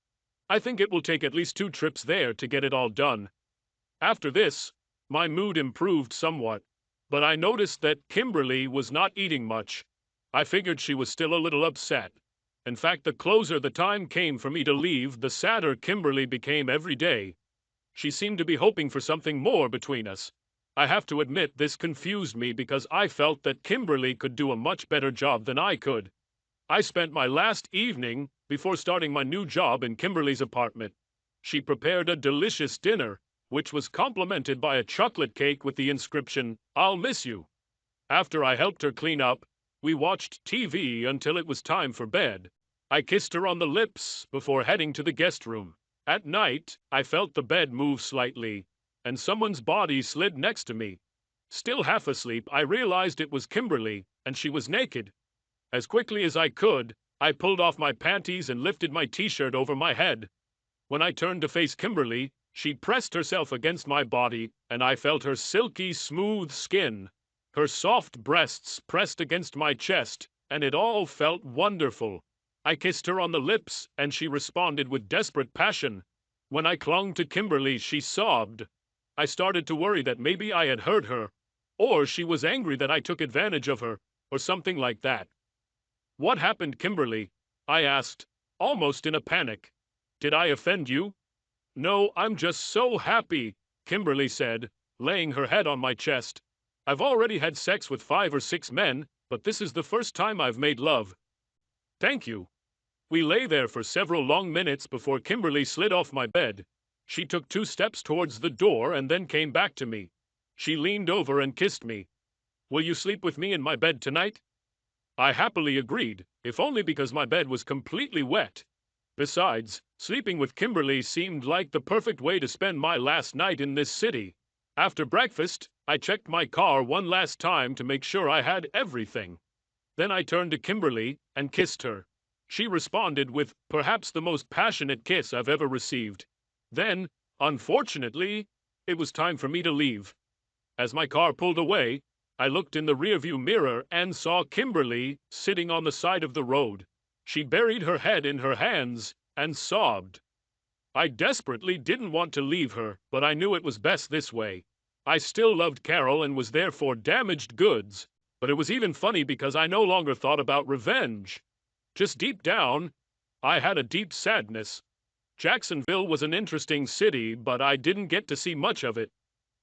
I think it will take at least 2 trips there to get it all done." After this, my mood improved somewhat, but I noticed that Kimberly was not eating much. I figured she was still a little upset. In fact, the closer the time came for me to leave, the sadder Kimberly became every day. She seemed to be hoping for something more between us. I have to admit this confused me because I felt that Kimberly could do a much better job than I could. I spent my last evening before starting my new job in Kimberly's apartment. She prepared a delicious dinner, which was complimented by a chocolate cake with the inscription, "I'll miss you." After I helped her clean up, we watched TV until it was time for bed. I kissed her on the lips before heading to the guest room. At night, I felt the bed move slightly, and someone's body slid next to me. Still half asleep, I realized it was Kimberly, and she was naked. As quickly as I could, I pulled off my panties and lifted my t-shirt over my head. When I turned to face Kimberly, she pressed herself against my body, and I felt her silky, smooth skin. Her soft breasts pressed against my chest, and it all felt wonderful. I kissed her on the lips, and she responded with desperate passion. When I clung to Kimberly, she sobbed. I started to worry that maybe I had hurt her, or she was angry that I took advantage of her, or something like that. "What happened, Kimberly?" I asked, almost in a panic. "Did I offend you?" "No, I'm just so happy," Kimberly said, laying her head on my chest. "I've already had sex with 5 or 6 men, but this is the first time I've made love." "Thank you." We lay there for several long minutes before Kimberly slid off my bed. She took 2 steps towards the door and then came back to me. She leaned over and kissed me. "Will you sleep with me in my bed tonight?" I happily agreed, if only because my bed was completely wet. Besides, Sleeping with Kimberly seemed like the perfect way to spend my last night in this city. After breakfast, I checked my car one last time to make sure I had everything. Then I turned to Kimberly and kissed her. She responded with perhaps the most passionate kiss I've ever received. Then, unfortunately, it was time for me to leave. As my car pulled away, I looked in the rearview mirror and saw Kimberly sitting on the side of the road. She buried her head in her hands and sobbed. I desperately didn't want to leave her, but I knew it was best this way. I still loved Carol and was therefore damaged goods, but it was even funny because I no longer thought about revenge. Just deep down, I had a deep sadness. Jacksonville was an interesting city, but I didn't get to see much of it.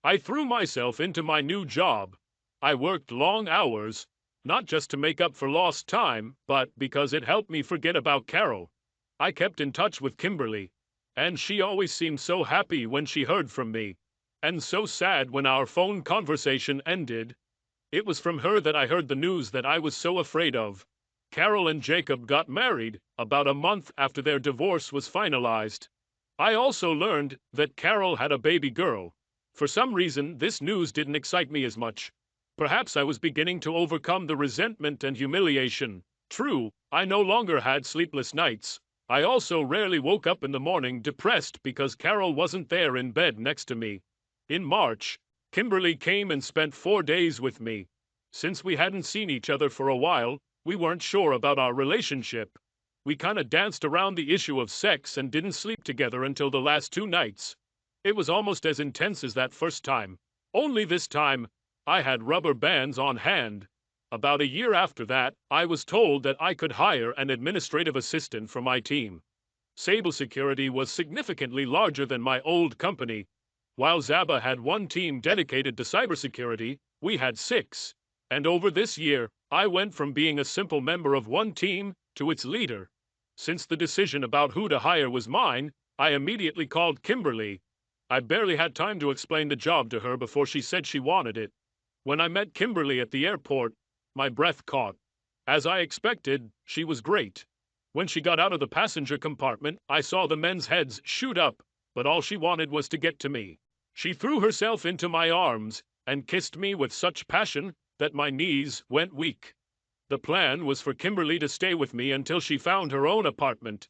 I threw myself into my new job. I worked long hours, not just to make up for lost time, but because it helped me forget about Carol. I kept in touch with Kimberly, and she always seemed so happy when she heard from me, and so sad when our phone conversation ended. It was from her that I heard the news that I was so afraid of. Carol and Jacob got married about a month after their divorce was finalized. I also learned that Carol had a baby girl. For some reason, this news didn't excite me as much. Perhaps I was beginning to overcome the resentment and humiliation. True, I no longer had sleepless nights. I also rarely woke up in the morning depressed because Carol wasn't there in bed next to me. In March, Kimberly came and spent 4 days with me. Since we hadn't seen each other for a while, we weren't sure about our relationship. We kinda danced around the issue of sex and didn't sleep together until the last 2 nights. It was almost as intense as that first time. Only this time, I had rubber bands on hand. About a year after that, I was told that I could hire an administrative assistant for my team. Sable Security was significantly larger than my old company. While Zaba had 1 team dedicated to cybersecurity, we had 6. And over this year, I went from being a simple member of 1 team to its leader. Since the decision about who to hire was mine, I immediately called Kimberly. I barely had time to explain the job to her before she said she wanted it. When I met Kimberly at the airport, my breath caught. As I expected, she was great. When she got out of the passenger compartment, I saw the men's heads shoot up, but all she wanted was to get to me. She threw herself into my arms and kissed me with such passion that my knees went weak. The plan was for Kimberly to stay with me until she found her own apartment.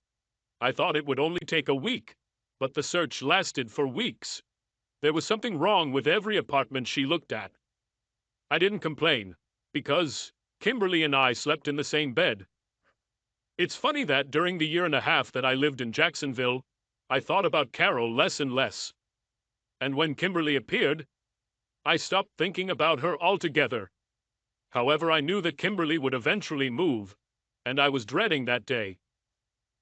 I thought it would only take a week, but the search lasted for weeks. There was something wrong with every apartment she looked at. I didn't complain, because Kimberly and I slept in the same bed. It's funny that during the year and a half that I lived in Jacksonville, I thought about Carol less and less. And when Kimberly appeared, I stopped thinking about her altogether. However, I knew that Kimberly would eventually move, and I was dreading that day.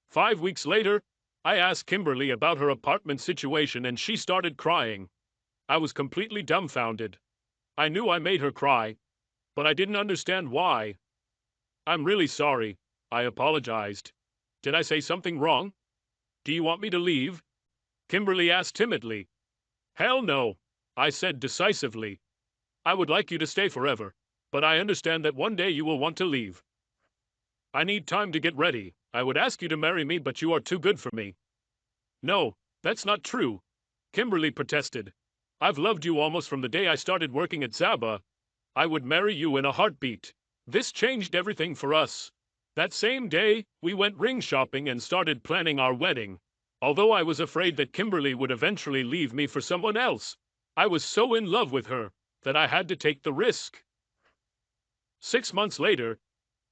5 weeks later, I asked Kimberly about her apartment situation and she started crying. I was completely dumbfounded. I knew I made her cry, but I didn't understand why. "I'm really sorry," I apologized. "Did I say something wrong? Do you want me to leave?" Kimberly asked timidly. "Hell no," I said decisively. "I would like you to stay forever, but I understand that one day you will want to leave. I need time to get ready. I would ask you to marry me, but you are too good for me." "No, that's not true," Kimberly protested. "I've loved you almost from the day I started working at Zaba. I would marry you in a heartbeat. This changed everything for us. That same day, we went ring shopping and started planning our wedding. Although I was afraid that Kimberly would eventually leave me for someone else, I was so in love with her that I had to take the risk. 6 months later,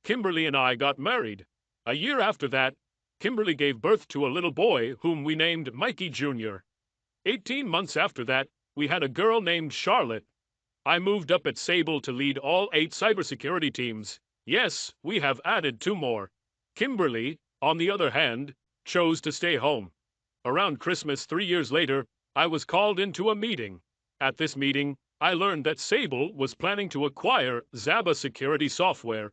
Kimberly and I got married. A year after that, Kimberly gave birth to a little boy whom we named Mikey Jr. 18 months after that, we had a girl named Charlotte. I moved up at Sable to lead all 8 cybersecurity teams. Yes, we have added 2 more. Kimberly, on the other hand, chose to stay home. Around Christmas 3 years later, I was called into a meeting. At this meeting, I learned that Sable was planning to acquire Zaba Security Software.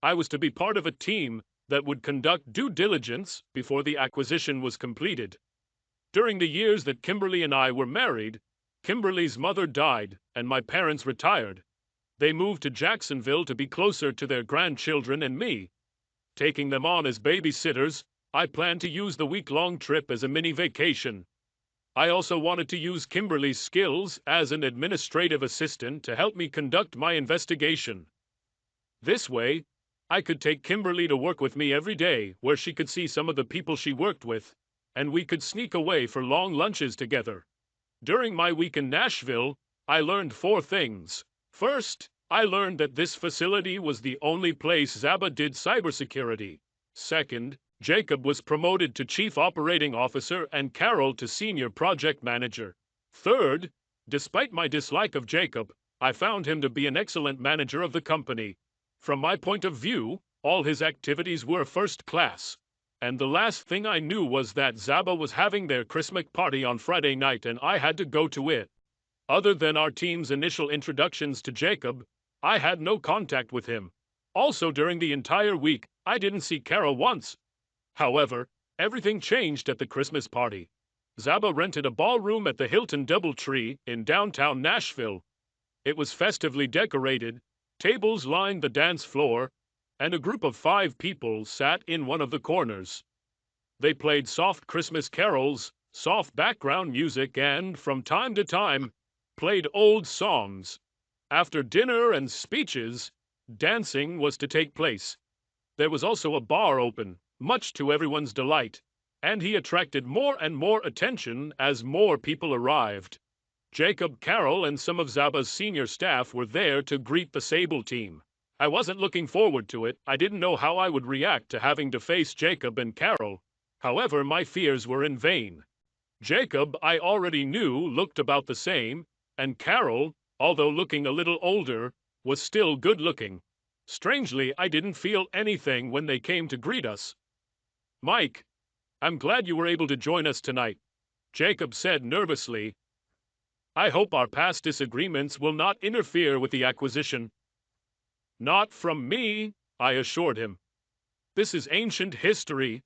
I was to be part of a team that would conduct due diligence before the acquisition was completed. During the years that Kimberly and I were married, Kimberly's mother died and my parents retired. They moved to Jacksonville to be closer to their grandchildren and me. Taking them on as babysitters I planned to use the week-long trip as a mini vacation. I also wanted to use Kimberly's skills as an administrative assistant to help me conduct my investigation. This way, I could take Kimberly to work with me every day, where she could see some of the people she worked with, and we could sneak away for long lunches together. During my week in Nashville, I learned 4 things. First, I learned that this facility was the only place Zaba did cybersecurity. Second, Jacob was promoted to Chief Operating Officer and Carol to Senior Project Manager. Third, despite my dislike of Jacob, I found him to be an excellent manager of the company. From my point of view, all his activities were first class. And the last thing I knew was that Zaba was having their Christmas party on Friday night and I had to go to it. Other than our team's initial introductions to Jacob, I had no contact with him. Also, during the entire week, I didn't see Carol once. However, everything changed at the Christmas party. Zaba rented a ballroom at the Hilton DoubleTree in downtown Nashville. It was festively decorated, tables lined the dance floor, and a group of 5 people sat in one of the corners. They played soft Christmas carols, soft background music, and, from time to time, played old songs. After dinner and speeches, dancing was to take place. There was also a bar open, much to everyone's delight, and he attracted more and more attention as more people arrived. Jacob, Carol, and some of Zaba's senior staff were there to greet the Sable team. I wasn't looking forward to it. I didn't know how I would react to having to face Jacob and Carol. However, my fears were in vain. Jacob, I already knew, looked about the same, and Carol, although looking a little older, was still good-looking. Strangely, I didn't feel anything when they came to greet us. "Mike, I'm glad you were able to join us tonight," Jacob said nervously. "I hope our past disagreements will not interfere with the acquisition." "Not from me," I assured him. "This is ancient history."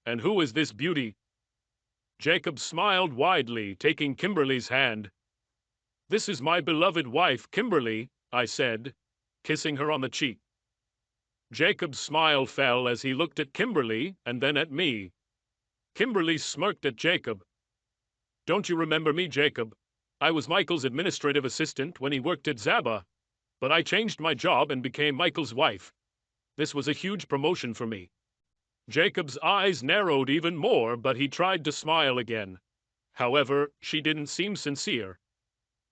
"And who is this beauty?" Jacob smiled widely, taking Kimberly's hand. "This is my beloved wife, Kimberly," I said, kissing her on the cheek. Jacob's smile fell as he looked at Kimberly and then at me. Kimberly smirked at Jacob. "Don't you remember me, Jacob? I was Michael's administrative assistant when he worked at Zaba, but I changed my job and became Michael's wife. This was a huge promotion for me." Jacob's eyes narrowed even more, but he tried to smile again. However, she didn't seem sincere.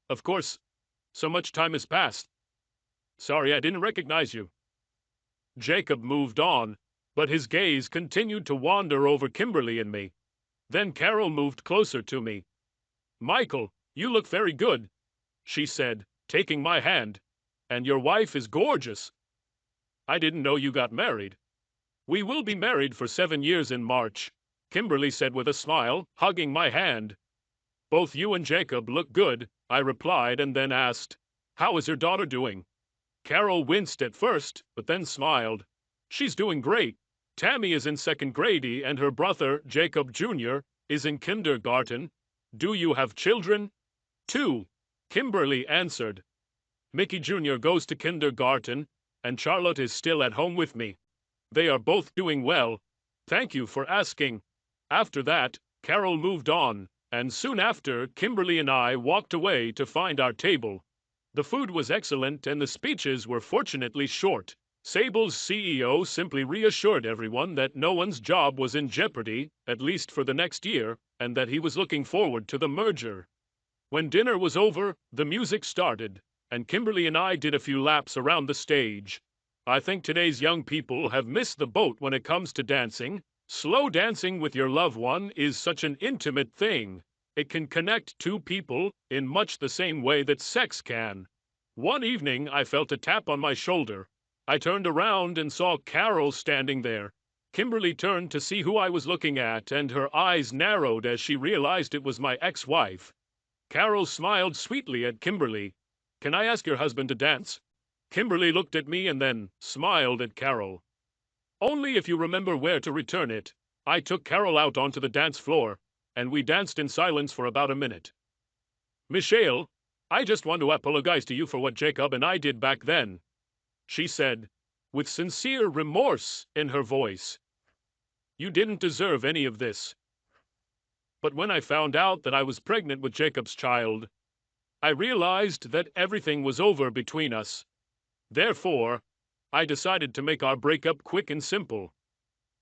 "Of course, so much time has passed. Sorry, I didn't recognize you." Jacob moved on, but his gaze continued to wander over Kimberly and me. Then Carol moved closer to me. "Michael, you look very good," she said, taking my hand. "And your wife is gorgeous. I didn't know you got married." "We will be married for 7 years in March," Kimberly said with a smile, hugging my hand. "Both you and Jacob look good," I replied, and then asked, "How is your daughter doing?" Carol winced at first, but then smiled. "She's doing great. Tammy is in 2nd grade and her brother, Jacob Jr., is in kindergarten. Do you have children?" "2," Kimberly answered. "Mickey Jr. goes to kindergarten, and Charlotte is still at home with me. They are both doing well. Thank you for asking." After that, Carol moved on, and soon after, Kimberly and I walked away to find our table. The food was excellent and the speeches were fortunately short. Sable's CEO simply reassured everyone that no one's job was in jeopardy, at least for the next year, and that he was looking forward to the merger. When dinner was over, the music started, and Kimberly and I did a few laps around the stage. I think today's young people have missed the boat when it comes to dancing. Slow dancing with your loved one is such an intimate thing. It can connect 2 people in much the same way that sex can. One evening, I felt a tap on my shoulder. I turned around and saw Carol standing there. Kimberly turned to see who I was looking at, and her eyes narrowed as she realized it was my ex-wife. Carol smiled sweetly at Kimberly. "Can I ask your husband to dance?" Kimberly looked at me and then smiled at Carol. "Only if you remember where to return it." I took Carol out onto the dance floor, and we danced in silence for about a minute. "Michelle, I just want to apologize to you for what Jacob and I did back then," she said, with sincere remorse in her voice. You didn't deserve any of this. But when I found out that I was pregnant with Jacob's child, I realized that everything was over between us. Therefore, I decided to make our breakup quick and simple.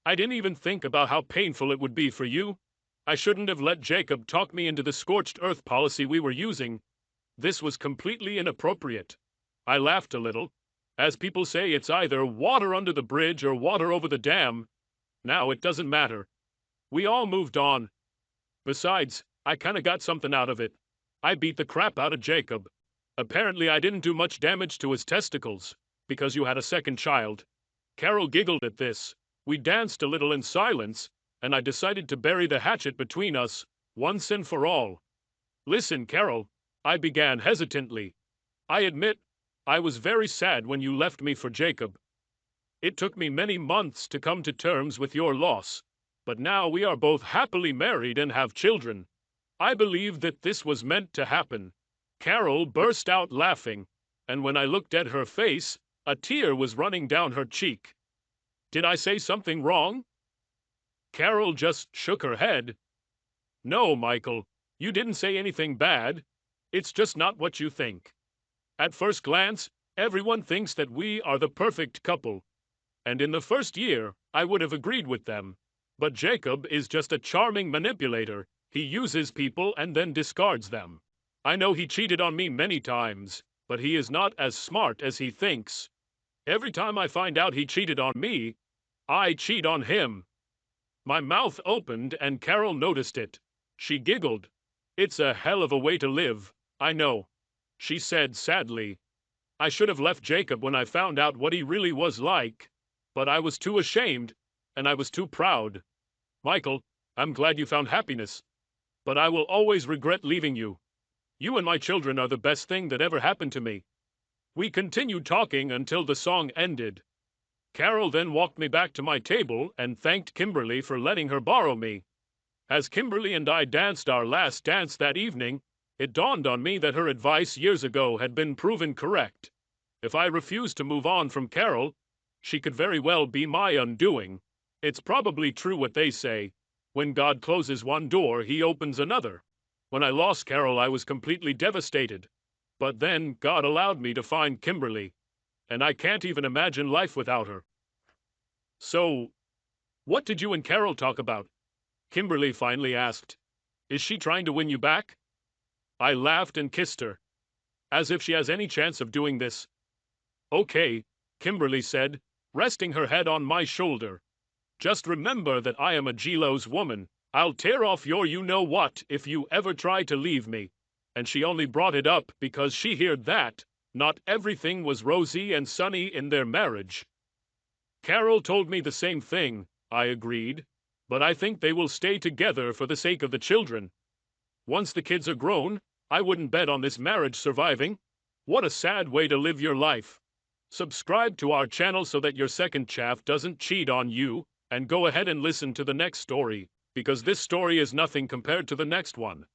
I didn't even think about how painful it would be for you. I shouldn't have let Jacob talk me into the scorched earth policy we were using. This was completely inappropriate. I laughed a little. As people say, it's either water under the bridge or water over the dam. Now it doesn't matter. We all moved on. Besides, I kinda got something out of it. I beat the crap out of Jacob. Apparently I didn't do much damage to his testicles, because you had a second child. Carol giggled at this. We danced a little in silence, and I decided to bury the hatchet between us, once and for all. Listen, Carol, I began hesitantly. I admit, I was very sad when you left me for Jacob. It took me many months to come to terms with your loss, but now we are both happily married and have children. I believe that this was meant to happen. Carol burst out laughing, and when I looked at her face, a tear was running down her cheek. Did I say something wrong? Carol just shook her head. No, Michael, you didn't say anything bad. It's just not what you think. At first glance, everyone thinks that we are the perfect couple. And in the first year, I would have agreed with them. But Jacob is just a charming manipulator. He uses people and then discards them. I know he cheated on me many times, but he is not as smart as he thinks. Every time I find out he cheated on me, I cheat on him. My mouth opened and Carol noticed it. She giggled. It's a hell of a way to live, I know. She said sadly. I should have left Jacob when I found out what he really was like. But I was too ashamed, and I was too proud. Michael, I'm glad you found happiness. But I will always regret leaving you. You and my children are the best thing that ever happened to me. We continued talking until the song ended. Carol then walked me back to my table and thanked Kimberly for letting her borrow me. As Kimberly and I danced our last dance that evening, it dawned on me that her advice years ago had been proven correct. If I refused to move on from Carol, she could very well be my undoing. It's probably true what they say. When God closes one door, he opens another. When I lost Carol, I was completely devastated. But then God allowed me to find Kimberly, and I can't even imagine life without her. So, what did you and Carol talk about? Kimberly finally asked. Is she trying to win you back? I laughed and kissed her. As if she has any chance of doing this. Okay, Kimberly said, resting her head on my shoulder. Just remember that I am a Gelos woman. I'll tear off your you-know-what if you ever try to leave me. And she only brought it up because she heard that not everything was rosy and sunny in their marriage. Carol told me the same thing, I agreed. But I think they will stay together for the sake of the children. Once the kids are grown, I wouldn't bet on this marriage surviving. What a sad way to live your life. Subscribe to our channel so that your second chaff doesn't cheat on you, and go ahead and listen to the next story, because this story is nothing compared to the next one.